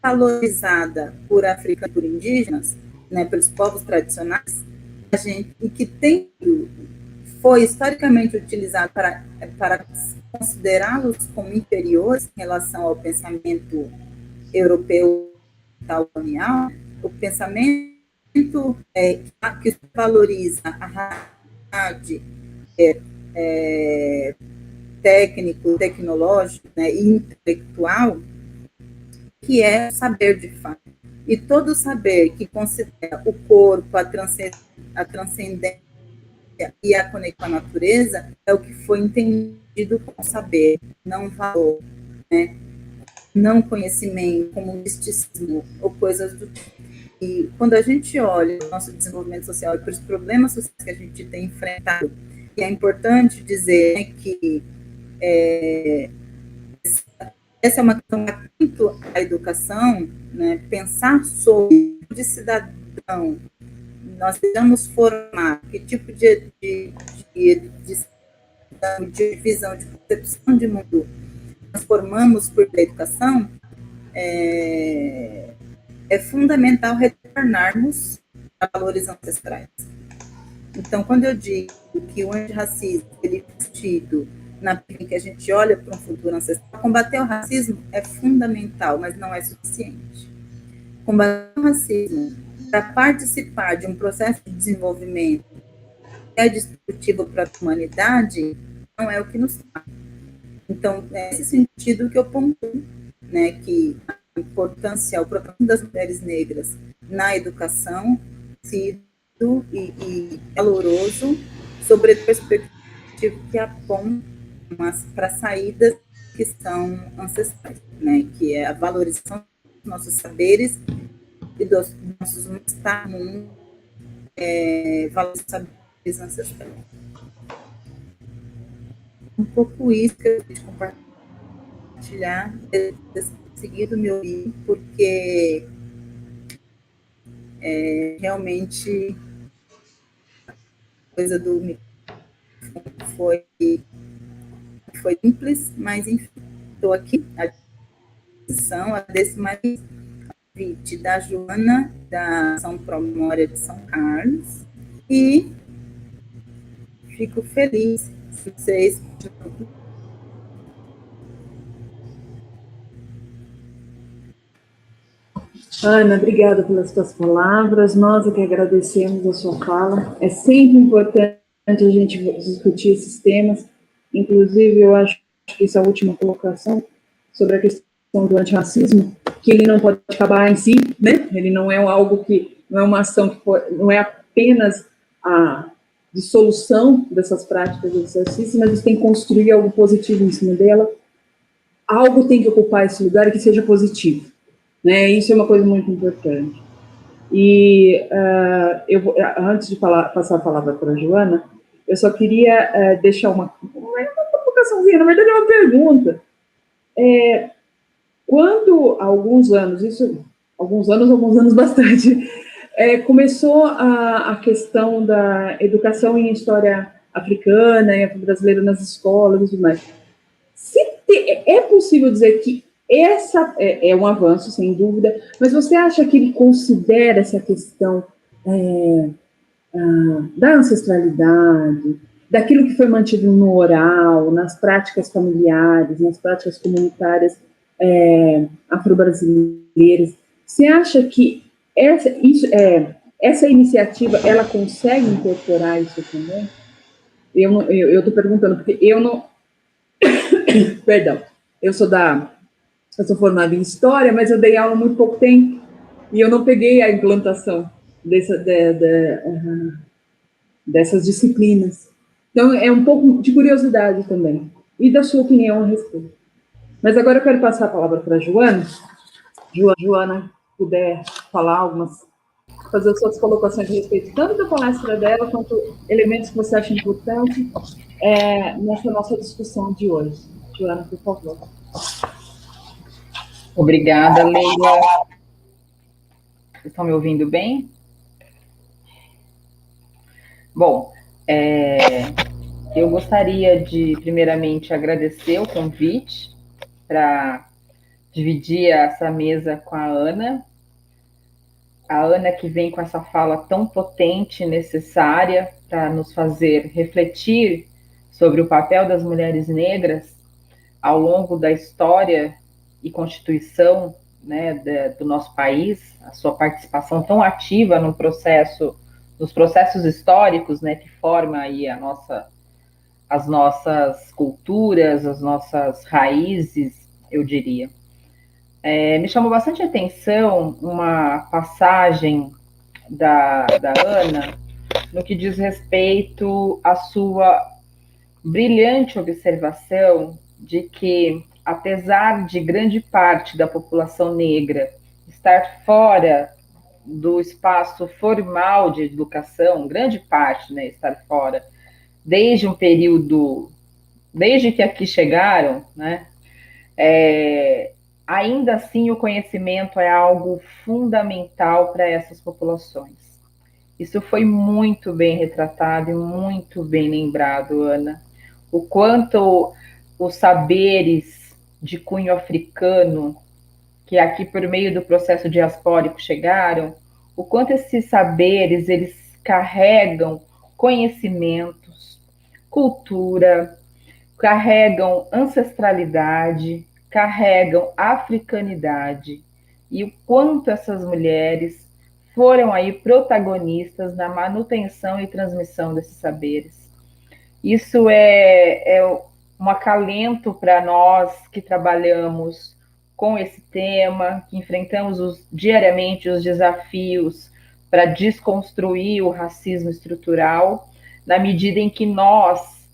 valorizada por africanos e por indígenas, né, pelos povos tradicionais, e que foi historicamente utilizado para considerá-los como inferiores em relação ao pensamento europeu colonial, o pensamento que valoriza a raça técnico, tecnológico, né, e intelectual, que é o saber de fato. E todo saber que considera o corpo, a transcendência e a conexão com a natureza é o que foi entendido como saber, não valor, né? Não conhecimento, como misticismo ou coisas do tipo. E quando a gente olha o nosso desenvolvimento social e para os problemas sociais que a gente tem enfrentado, e é importante dizer, né, que essa é uma questão muito à educação, né, pensar sobre de cidadão nós devemos formar, que tipo de visão, de concepção de mundo nós formamos por educação, é fundamental retornarmos a valores ancestrais. Então, quando eu digo que o antirracismo ele é vestido na que a gente olha para um futuro ancestral, combater o racismo é fundamental, mas não é suficiente. Combater o racismo para participar de um processo de desenvolvimento é destrutivo para a humanidade, não é o que nos faz. Então, é nesse sentido que eu pontuo, né, que a importância, o protagonismo das mulheres negras na educação sido e valoroso, sobre a perspectiva que aponta para saídas que são ancestrais, né, que é a valorização dos nossos saberes e dos nossos mundo, valorização dos saberes ancestrais. Um pouco isso que eu quis compartilhar, ter seguido me ouvir, porque realmente a coisa do foi simples, mas enfim, estou aqui à disposição, agradeço mais convite da Joana, da São Promória de São Carlos, e fico feliz se vocês. Ana, obrigada pelas suas palavras. Nós é que agradecemos a sua fala. É sempre importante a gente discutir esses temas. Inclusive, eu acho que essa última colocação sobre a questão do antirracismo, que ele não pode acabar em si, né? Ele não é algo que, não é uma ação que não é apenas a dissolução dessas práticas do racismo, mas a gente tem que construir algo positivo em cima dela. Algo tem que ocupar esse lugar que seja positivo. Né? Isso é uma coisa muito importante. E eu vou, antes de passar a palavra para a Joana, eu só queria deixar uma provocaçãozinha, na verdade é uma pergunta. Quando, há alguns anos, alguns anos bastante, começou a questão da educação em história africana e afro-brasileira nas escolas e tudo mais, é possível dizer que essa é um avanço, sem dúvida, mas você acha que ele considera essa questão da ancestralidade, daquilo que foi mantido no oral, nas práticas familiares, nas práticas comunitárias afro-brasileiras? Você acha que essa iniciativa ela consegue incorporar isso também? Eu estou perguntando, porque eu não. Perdão, eu sou formada em História, mas eu dei aula há muito pouco tempo e eu não peguei a implantação dessas disciplinas. Então, é um pouco de curiosidade também, e da sua opinião a respeito. Mas agora eu quero passar a palavra para a Joana. Joana, puder falar fazer as suas colocações a respeito tanto da palestra dela, quanto elementos que você acha importantes nessa nossa discussão de hoje. Joana, por favor. Obrigada, Leila. Vocês estão me ouvindo bem? Bom, eu gostaria de, primeiramente, agradecer o convite para dividir essa mesa com a Ana. A Ana que vem com essa fala tão potente e necessária para nos fazer refletir sobre o papel das mulheres negras ao longo da história e constituição, né, do nosso país, a sua participação tão ativa no processo, nos processos históricos, né, que forma aí as nossas culturas, as nossas raízes, eu diria. Me chamou bastante atenção uma passagem da Ana no que diz respeito à sua brilhante observação de que, apesar de grande parte da população negra estar fora do espaço formal de educação, grande parte, né, estar fora, desde um período, desde que aqui chegaram, né, ainda assim o conhecimento é algo fundamental para essas populações. Isso foi muito bem retratado e muito bem lembrado, Ana. O quanto os saberes de cunho africano, que aqui por meio do processo diaspórico chegaram, o quanto esses saberes eles carregam conhecimentos, cultura, carregam ancestralidade, carregam africanidade, e o quanto essas mulheres foram aí protagonistas na manutenção e transmissão desses saberes. Isso é um acalento para nós que trabalhamos com esse tema, que enfrentamos diariamente os desafios para desconstruir o racismo estrutural, na medida em que nós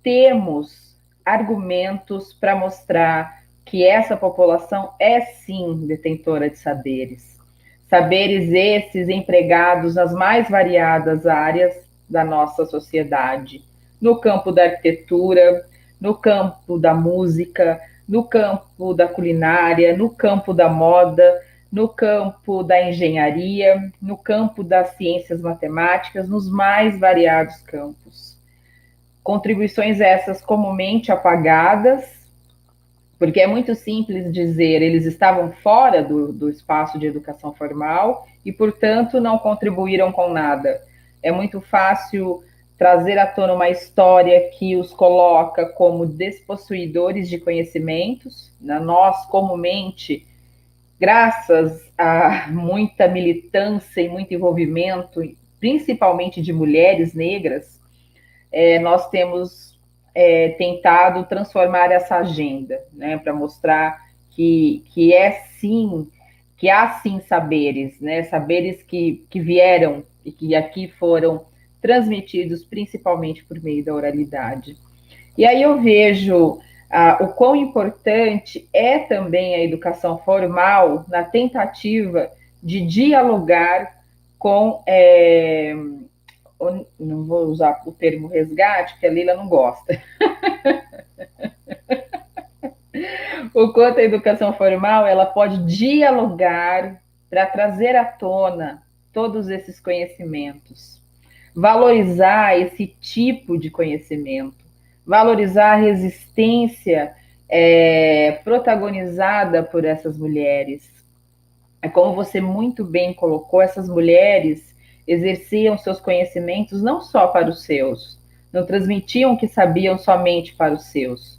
temos argumentos para mostrar que essa população é sim detentora de saberes. Saberes esses empregados nas mais variadas áreas da nossa sociedade, no campo da arquitetura, no campo da música, no campo da culinária, no campo da moda, no campo da engenharia, no campo das ciências matemáticas, nos mais variados campos. Contribuições essas comumente apagadas, porque é muito simples dizer eles estavam fora do espaço de educação formal e, portanto, não contribuíram com nada. É muito fácil trazer à tona uma história que os coloca como despossuidores de conhecimentos. Nós, comumente, graças a muita militância e muito envolvimento, principalmente de mulheres negras, nós temos tentado transformar essa agenda, né, para mostrar que há sim saberes, né, saberes que vieram e que aqui foram transmitidos principalmente por meio da oralidade. E aí eu vejo o quão importante é também a educação formal na tentativa de dialogar com não vou usar o termo resgate, porque a Leila não gosta. O quanto a educação formal ela pode dialogar para trazer à tona todos esses conhecimentos, valorizar esse tipo de conhecimento, valorizar a resistência protagonizada por essas mulheres. É como você muito bem colocou, essas mulheres exerciam seus conhecimentos não só para os seus, não transmitiam o que sabiam somente para os seus.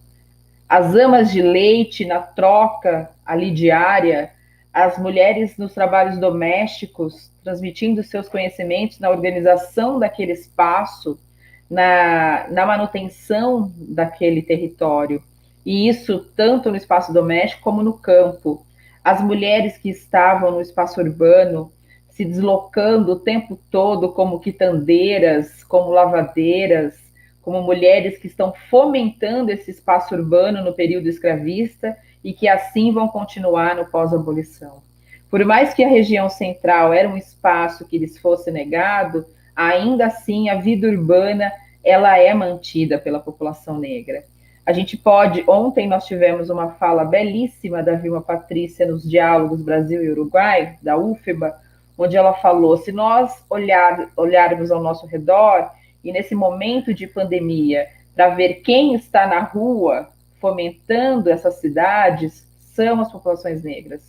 As amas de leite na troca ali diária, as mulheres nos trabalhos domésticos, transmitindo seus conhecimentos na organização daquele espaço, na manutenção daquele território. E isso tanto no espaço doméstico como no campo. As mulheres que estavam no espaço urbano, se deslocando o tempo todo como quitandeiras, como lavadeiras, como mulheres que estão fomentando esse espaço urbano no período escravista e que assim vão continuar no pós-abolição. Por mais que a região central era um espaço que lhes fosse negado, ainda assim a vida urbana ela é mantida pela população negra. A gente pode, ontem nós tivemos uma fala belíssima da Vilma Patrícia nos Diálogos Brasil e Uruguai, da UFBA, onde ela falou, se nós olharmos ao nosso redor, e nesse momento de pandemia, para ver quem está na rua fomentando essas cidades, são as populações negras.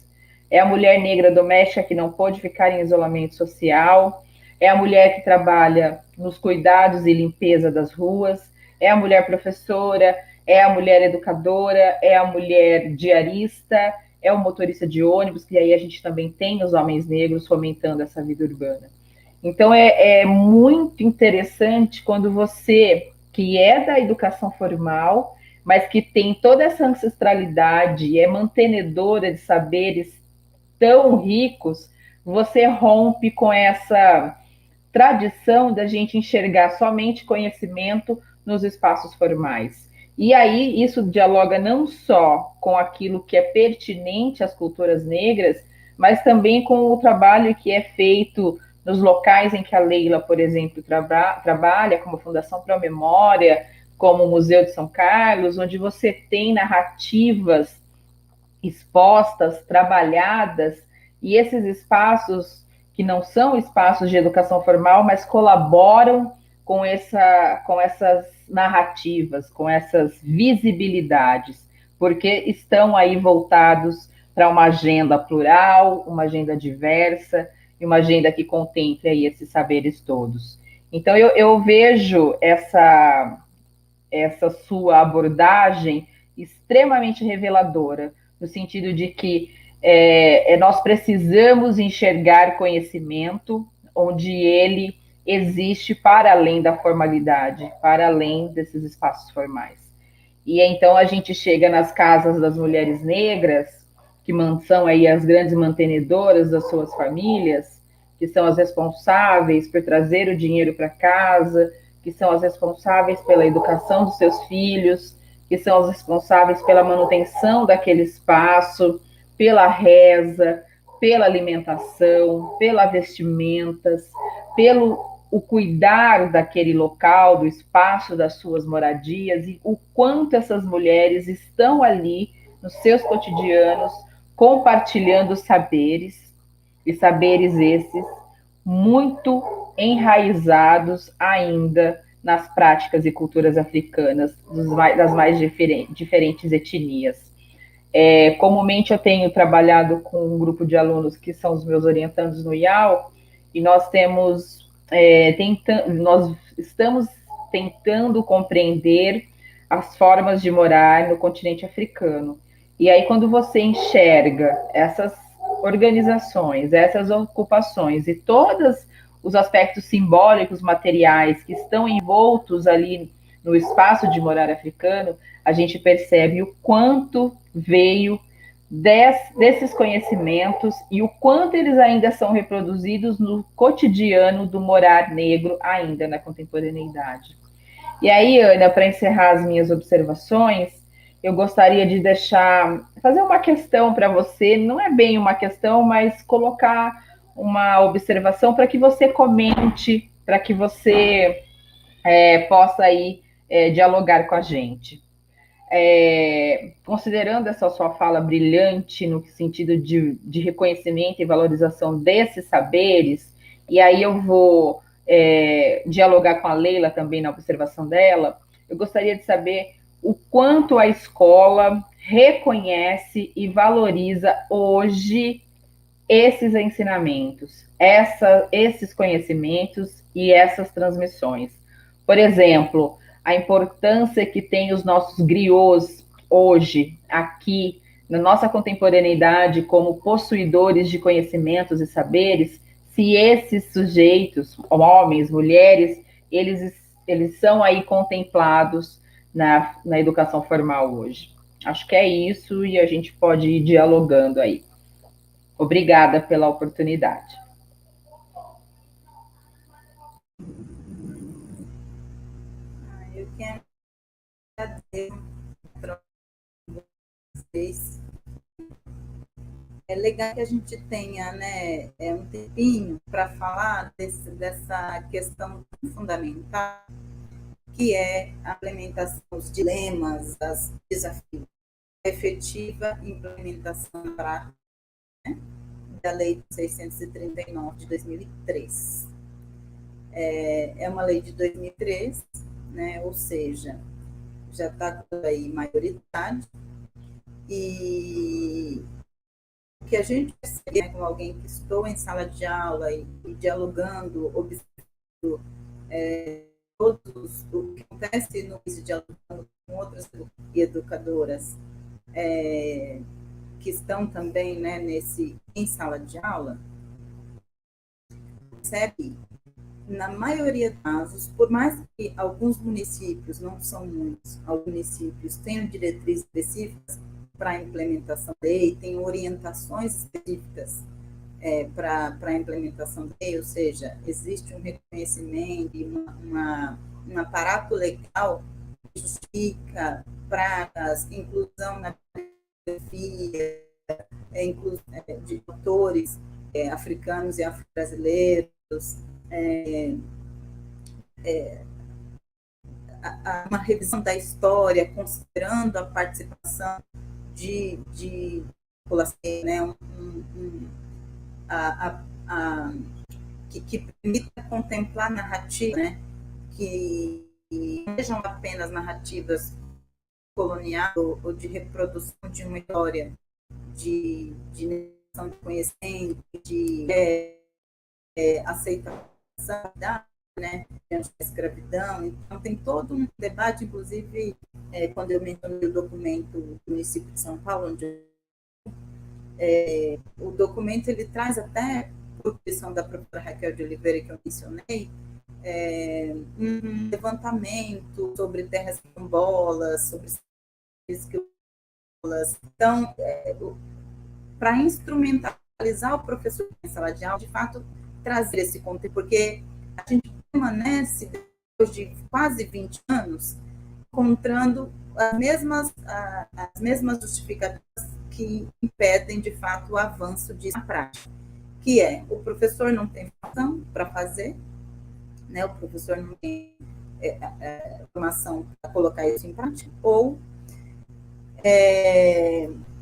É a mulher negra doméstica que não pode ficar em isolamento social, é a mulher que trabalha nos cuidados e limpeza das ruas, é a mulher professora, é a mulher educadora, é a mulher diarista, é o motorista de ônibus, que aí a gente também tem os homens negros fomentando essa vida urbana. Então, é muito interessante quando você, que é da educação formal, mas que tem toda essa ancestralidade, é mantenedora de saberes tão ricos, você rompe com essa tradição da gente enxergar somente conhecimento nos espaços formais. E aí isso dialoga não só com aquilo que é pertinente às culturas negras, mas também com o trabalho que é feito nos locais em que a Leila, por exemplo, trabalha, como a Fundação Pro Memória, como o Museu de São Carlos, onde você tem narrativas expostas, trabalhadas, e esses espaços que não são espaços de educação formal, mas colaboram com essas narrativas, com essas visibilidades, porque estão aí voltados para uma agenda plural, uma agenda diversa, e uma agenda que contemple aí esses saberes todos. Então, eu vejo essa sua abordagem extremamente reveladora, no sentido de que nós precisamos enxergar conhecimento onde ele existe para além da formalidade, para além desses espaços formais. E então a gente chega nas casas das mulheres negras, que são aí as grandes mantenedoras das suas famílias, que são as responsáveis por trazer o dinheiro para casa, que são as responsáveis pela educação dos seus filhos, que são as responsáveis pela manutenção daquele espaço, pela reza, pela alimentação, pela vestimentas, pelo o cuidar daquele local, do espaço das suas moradias, e o quanto essas mulheres estão ali nos seus cotidianos compartilhando saberes, e saberes esses muito enraizados ainda nas práticas e culturas africanas das mais diferentes etnias. Comumente eu tenho trabalhado com um grupo de alunos que são os meus orientandos no IAL, e nós nós estamos tentando compreender as formas de morar no continente africano. E aí, quando você enxerga essas organizações, essas ocupações e todos os aspectos simbólicos, materiais que estão envoltos ali no espaço de morar africano, a gente percebe o quanto veio desses conhecimentos e o quanto eles ainda são reproduzidos no cotidiano do morar negro ainda na contemporaneidade. E aí, Ana, para encerrar as minhas observações, eu gostaria de fazer uma questão para você, não é bem uma questão, mas colocar uma observação para que você comente, para que você possa aí dialogar com a gente. Considerando essa sua fala brilhante no sentido de reconhecimento e valorização desses saberes, e aí eu vou dialogar com a Leila também na observação dela, eu gostaria de saber o quanto a escola reconhece e valoriza hoje esses ensinamentos, esses conhecimentos e essas transmissões. Por exemplo, a importância que tem os nossos griots hoje, aqui, na nossa contemporaneidade, como possuidores de conhecimentos e saberes, se esses sujeitos, homens, mulheres, eles são aí contemplados na educação formal hoje. Acho que é isso e a gente pode ir dialogando aí. Obrigada pela oportunidade. Eu quero agradecer para vocês. É legal que a gente tenha, né, um tempinho para falar dessa questão fundamental, que é a implementação dos dilemas, dos desafios, a efetiva implementação prática, né, da Lei 639 de 2003. É uma lei de 2003, né, ou seja, já está aí maioridade, e o que a gente percebe, né, como alguém que estou em sala de aula e dialogando, observando todos o que acontece no início, dialogando com outras educadoras que estão também, né, em sala de aula, percebe, na maioria dos casos, por mais que alguns municípios, não são muitos, alguns municípios tenham diretrizes específicas para a implementação da lei, tem orientações específicas para a implementação da lei, ou seja, existe um reconhecimento e um aparato legal que justifica pragas, inclusão na bibliografia, de autores africanos e afro-brasileiros, uma revisão da história, considerando a participação de população, né, que permita contemplar narrativas, né, que não sejam apenas narrativas coloniais ou de reprodução de uma história de negação de conhecimento, de aceitação, né, diante da escravidão. Então, tem todo um debate, inclusive, quando eu mencionei o documento do município de São Paulo, onde O documento ele traz até, por questão da professora Raquel de Oliveira, que eu mencionei, um levantamento sobre terras quilombolas, sobre esquilas. Então, para instrumentalizar o professor em sala de aula, de fato, trazer esse conteúdo, porque a gente permanece, depois de quase 20 anos, encontrando as mesmas justificativas que impedem, de fato, o avanço disso na prática, que é o professor não tem formação para fazer, né? O professor não tem formação para colocar isso em prática, ou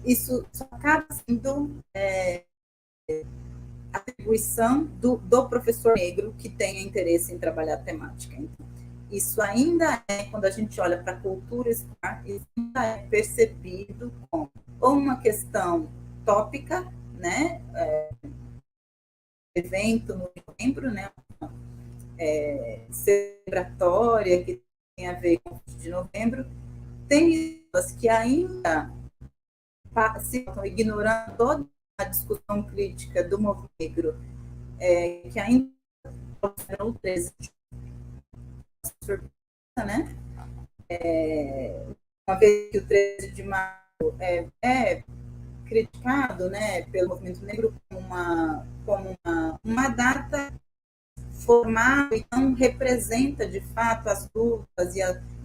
isso só acaba sendo atribuição do professor negro que tenha interesse em trabalhar a temática. Então, isso ainda quando a gente olha para a cultura escolar, isso ainda é percebido como ou uma questão tópica, né? Evento no novembro, né? Celebratória, que tem a ver com o 20 de novembro. Tem pessoas que ainda estão ignorando toda a discussão crítica do movimento negro, que ainda o 13 de surpresa, né? Uma vez que o 13 de maio é criticado, né, pelo movimento negro como uma data formal e não representa de fato as lutas e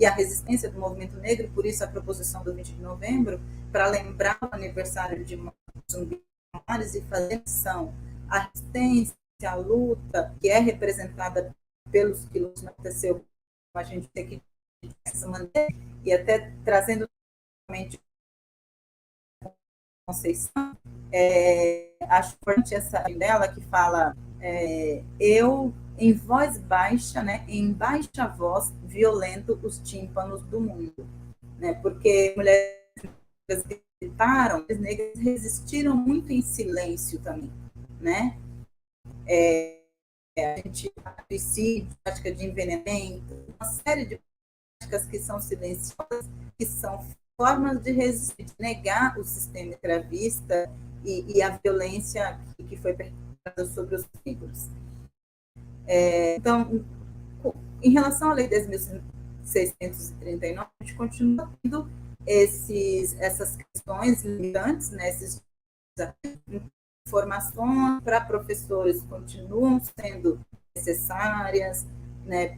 a resistência do movimento negro, por isso a proposição do 20 de novembro, para lembrar o aniversário de Zumbi e fazer menção à resistência, à luta que é representada pelos quilos que aconteceu com a gente aqui dessa maneira, e até trazendo realmente Conceição, acho importante essa dela que fala eu em voz baixa, né, em baixa voz, violento os tímpanos do mundo, né, porque mulheres gritaram, as negras resistiram muito em silêncio também, né, a gente suicídio, prática de envenenamento, uma série de práticas que são silenciosas, que são formas de resistir, de negar o sistema escravista e a violência que foi perpetrada sobre os negros. Então, em relação à Lei 10.639, a gente continua tendo essas questões limitantes, né, esses informações para professores continuam sendo necessárias, né,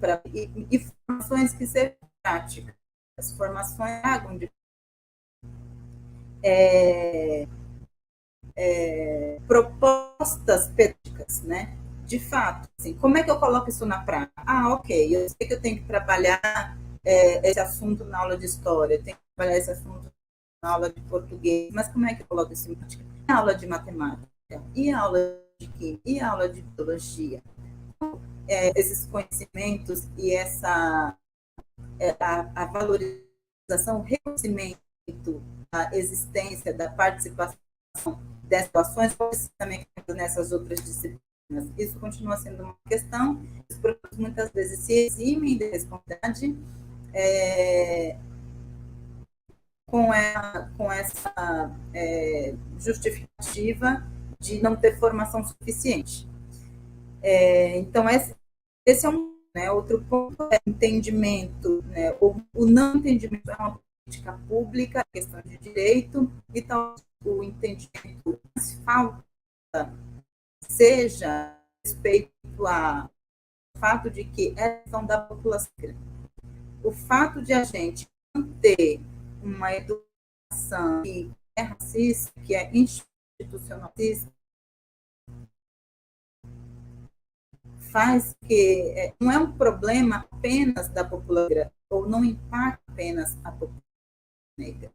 e formações que sejam práticas, as formações de propostas pedagógicas, né? De fato, assim, como é que eu coloco isso na prática? Ok, eu sei que eu tenho que trabalhar esse assunto na aula de história, eu tenho que trabalhar esse assunto na aula de português, mas como é que eu coloco isso em prática? Na aula de matemática, e a aula de química, e a aula de biologia. Esses conhecimentos e a valorização, o reconhecimento da existência, da participação dessas ações, também nessas outras disciplinas. Isso continua sendo uma questão, os professores muitas vezes se eximem de responsabilidade com essa justificativa de não ter formação suficiente. Então, esse é outro ponto, entendimento, né? O não entendimento é uma política pública, questão de direito, e tal o entendimento mais falta seja respeito ao fato de que é questão da população. O fato de a gente manter uma educação que é racista, que é institucionalista, faz que não é um problema apenas da população, ou não impacta apenas a população negra,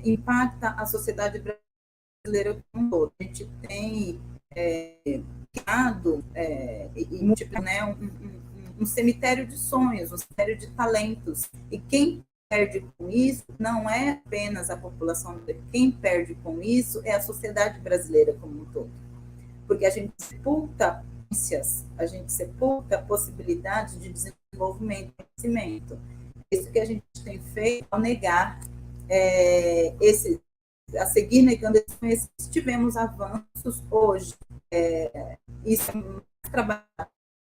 impacta a sociedade brasileira como um todo. A gente tem criado e multiplicado, né, um cemitério de sonhos, um cemitério de talentos. E quem perde com isso não é apenas a população negra, quem perde com isso é a sociedade brasileira como um todo. Porque a gente sepulta a possibilidade de desenvolvimento e crescimento. Isso que a gente tem feito ao negar a seguir negando esse conhecimento. Tivemos avanços hoje, isso é mais trabalho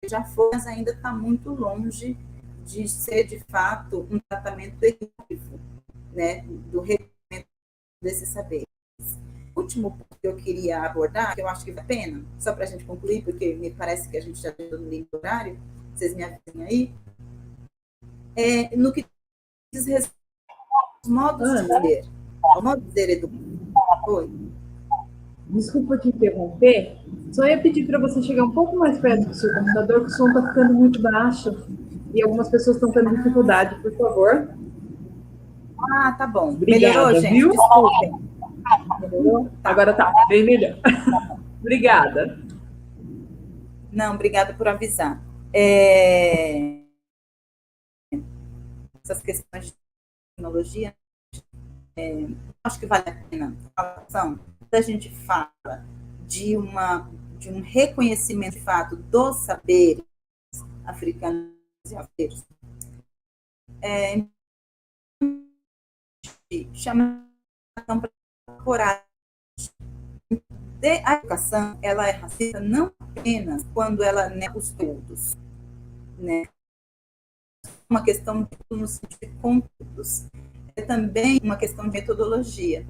já foi, mas ainda está muito longe de ser, de fato, um tratamento efetivo, né, do reconhecimento desses saberes. O último ponto que eu queria abordar, que eu acho que vale a pena, só para a gente concluir, porque me parece que a gente já está no limite do horário, vocês me avisem aí, no que diz respeito aos modos de dizer, ao modo de dizer educado. Oi. Desculpa te interromper, só ia pedir para você chegar um pouco mais perto do seu computador, que o som está ficando muito baixo e algumas pessoas estão tendo dificuldade, por favor. Ah, tá bom. Obrigada, Melhorou, gente? viu? Desculpem. Melhorou? Agora tá, bem melhor. Obrigada. Não, obrigada por avisar. Essas questões de tecnologia, acho que vale a pena a relação da gente fala de um reconhecimento de fato dos saberes africanos e africanos. Chama a atenção para coragem. A educação, ela é racista não apenas quando ela nega os conteúdos, né? Uma questão no sentido de conteúdos, é também uma questão de metodologia.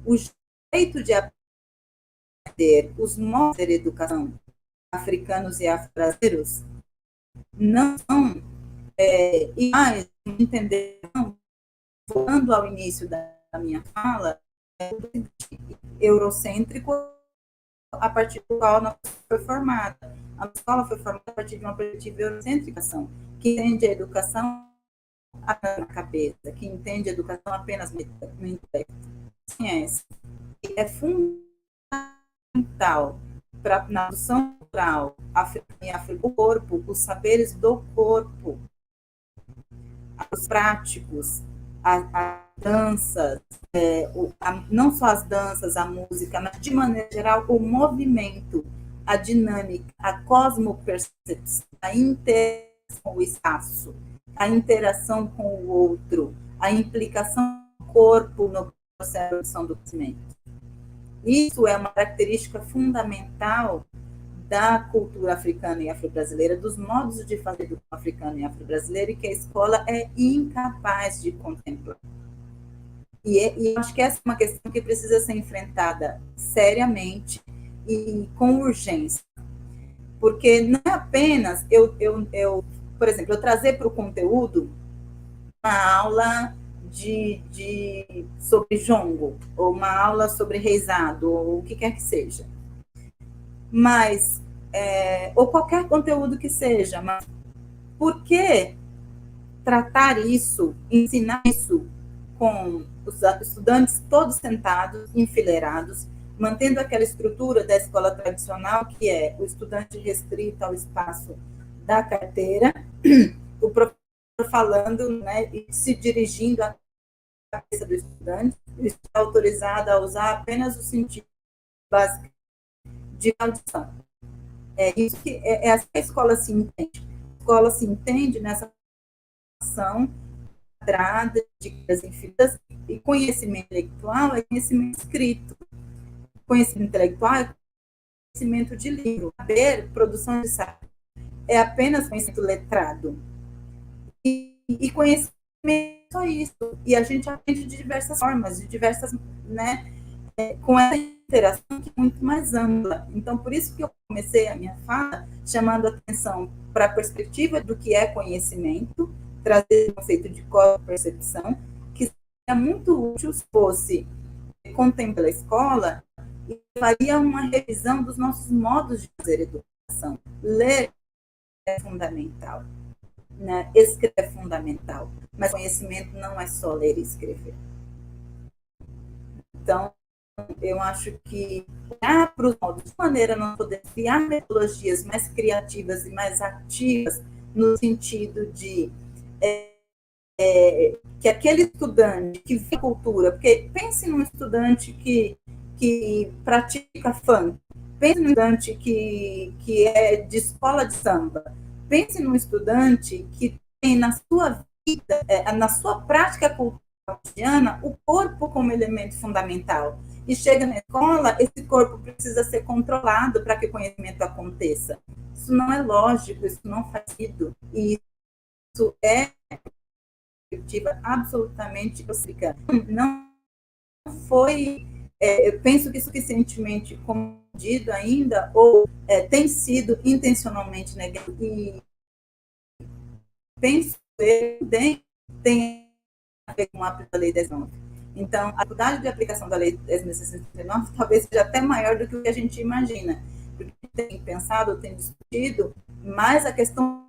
O jeito de aprender os modos de educação africanos e afro-brasileiros não são iguais, entender, voltando ao início da minha fala, eurocêntrico a partir do qual a nossa foi formada. A escola foi formada a partir de uma perspectiva eurocêntrica, que entende a educação apenas na cabeça, que entende a educação apenas no intelecto. É fundamental para na produção cultural o corpo, os saberes do corpo, os práticos, as danças, não só as danças, a música, mas de maneira geral o movimento, a dinâmica, a cosmopercepção, a interação com o espaço, a interação com o outro, a implicação do corpo no processo de produção do conhecimento. Isso é uma característica fundamental da cultura africana e afro-brasileira, dos modos de fazer do africano e afro-brasileiro, e que a escola é incapaz de contemplar. E acho que essa é uma questão que precisa ser enfrentada seriamente e com urgência. Porque não é apenas por exemplo, eu trazer para o conteúdo uma aula sobre jongo, ou uma aula sobre reizado, ou o que quer que seja. Mas, ou qualquer conteúdo que seja, mas por que tratar isso, ensinar isso com os estudantes todos sentados, enfileirados, mantendo aquela estrutura da escola tradicional, que é o estudante restrito ao espaço da carteira, o professor falando, né, e se dirigindo à cabeça do estudante, ele está autorizado a usar apenas o sentido básico de audição. Isso que é assim que a escola se entende. A escola se entende nessa ação quadrada, dicas infinitas, e conhecimento intelectual é conhecimento escrito. Conhecimento intelectual é conhecimento de livro. Saber, produção de saber, é apenas conhecimento letrado. E conhecimento é só isso. E a gente aprende de diversas formas, de diversas, né, com essa interação que é muito mais ampla. Então, por isso que eu comecei a minha fala chamando a atenção para a perspectiva do que é conhecimento, trazer o conceito de co-percepção, que seria muito útil se fosse contemplar a escola e faria uma revisão dos nossos modos de fazer educação. Ler é fundamental, né? Escrever é fundamental, mas conhecimento não é só ler e escrever. Então, eu acho que olhar para os modos, de maneira não poder criar metodologias mais criativas e mais ativas, no sentido de que aquele estudante que vê cultura, porque pense num estudante que pratica funk, pense num estudante que é de escola de samba, pense num estudante que tem na sua vida, na sua prática cultural, cotidiana o corpo como elemento fundamental. E chega na escola, esse corpo precisa ser controlado para que o conhecimento aconteça. Isso não é lógico, isso não faz sentido. E isso é perspectiva absolutamente tóxica. Não foi, eu penso que suficientemente compreendido ainda, ou tem sido intencionalmente negado. E penso que tem a ver com o aplicação da Lei 10.9. Então, a dificuldade de aplicação da Lei 10.639 talvez seja até maior do que o que a gente imagina, porque tem pensado, tem discutido mais a questão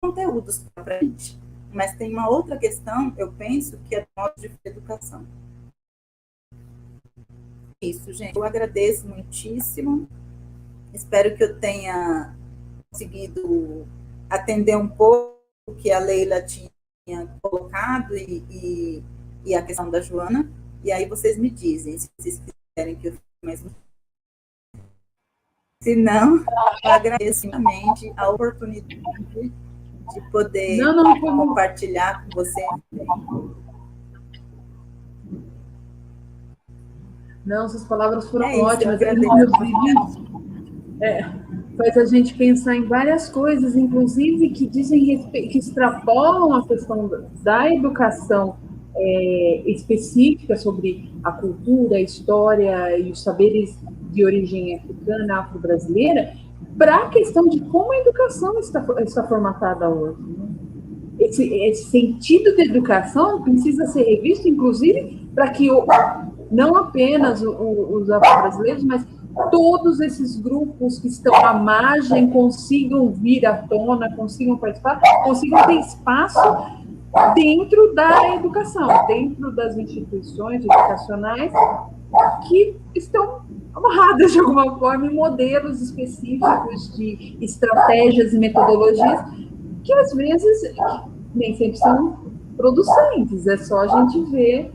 dos conteúdos para a gente. Mas tem uma outra questão, eu penso, que é do modo de educação. Isso, gente. Eu agradeço muitíssimo. Espero que eu tenha conseguido atender um pouco o que a Leila tinha colocado e a questão da Joana. E aí vocês me dizem, se vocês quiserem que eu fique mais... Se não, eu agradeço imensamente a oportunidade de poder compartilhar com você. Não, suas palavras foram ótimas. Faz a gente pensar em várias coisas, inclusive que que extrapolam a questão da educação específica sobre a cultura, a história e os saberes de origem africana, afro-brasileira, para a questão de como a educação está formatada hoje. Né? Esse sentido de educação precisa ser revisto, inclusive, para que não apenas os afro-brasileiros, mas todos esses grupos que estão à margem consigam vir à tona, consigam participar, consigam ter espaço dentro da educação, dentro das instituições educacionais que estão amarradas de alguma forma em modelos específicos de estratégias e metodologias que às vezes nem sempre são producentes, é só a gente ver.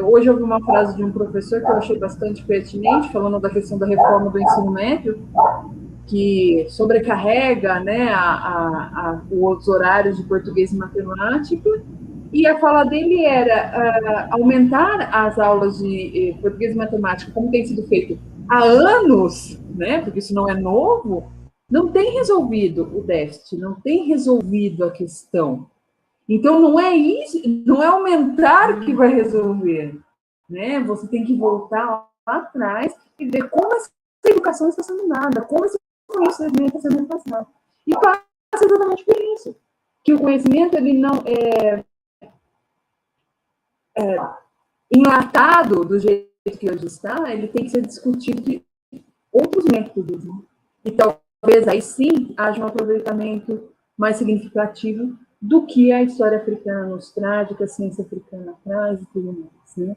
Hoje eu ouvi uma frase de um professor que eu achei bastante pertinente, falando da questão da reforma do ensino médio, que sobrecarrega, né, os horários de português e matemática, e a fala dele era aumentar as aulas de português e matemática, como tem sido feito há anos, né, porque isso não é novo, não tem resolvido o déficit, não tem resolvido a questão. Então, não é isso, não é aumentar que vai resolver, né? Você tem que voltar lá atrás e ver como essa educação está sendo dada, como esse conhecimento está sendo passado. E passa exatamente por isso, que o conhecimento ele não é enlatado do jeito que hoje está, ele tem que ser discutido de outros métodos, né? E talvez aí sim haja um aproveitamento mais significativo do que a história africana nos traz, do que a ciência africana traz e tudo mais,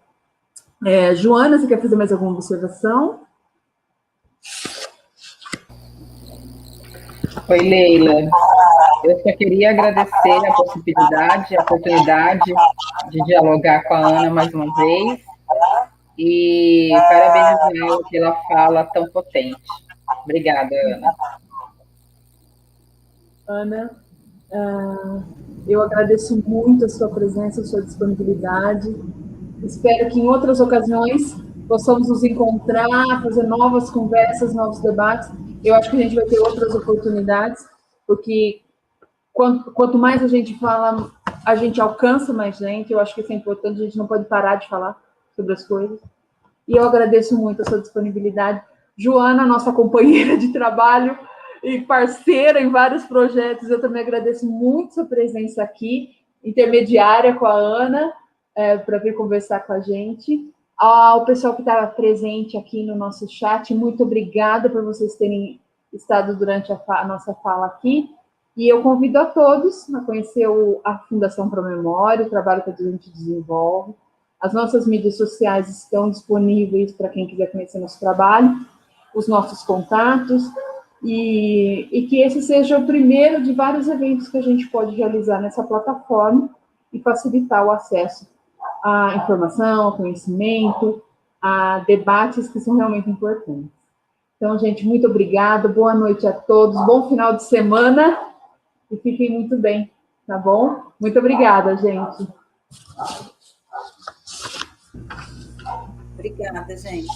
né? Joana, você quer fazer mais alguma observação? Oi, Leila. Eu só queria agradecer a possibilidade, a oportunidade de dialogar com a Ana mais uma vez e parabenizá-la pela fala tão potente. Obrigada, Ana. Ana, eu agradeço muito a sua presença, a sua disponibilidade. Espero que em outras ocasiões possamos nos encontrar, fazer novas conversas, novos debates. Eu acho que a gente vai ter outras oportunidades, porque quanto mais a gente fala, a gente alcança mais gente. Eu acho que isso é importante, a gente não pode parar de falar sobre as coisas. E eu agradeço muito a sua disponibilidade. Joana, nossa companheira de trabalho e parceira em vários projetos, eu também agradeço muito sua presença aqui, intermediária com a Ana, para vir conversar com a gente. Ao pessoal que está presente aqui no nosso chat, muito obrigada por vocês terem estado durante a nossa fala aqui. E eu convido a todos a conhecer a Fundação Promemória, o trabalho que a gente desenvolve. As nossas mídias sociais estão disponíveis para quem quiser conhecer nosso trabalho, os nossos contatos, e que esse seja o primeiro de vários eventos que a gente pode realizar nessa plataforma e facilitar o acesso à informação, ao conhecimento, a debates que são realmente importantes. Então, gente, muito obrigada, boa noite a todos, bom final de semana e fiquem muito bem, tá bom? Muito obrigada, gente. Obrigada, gente.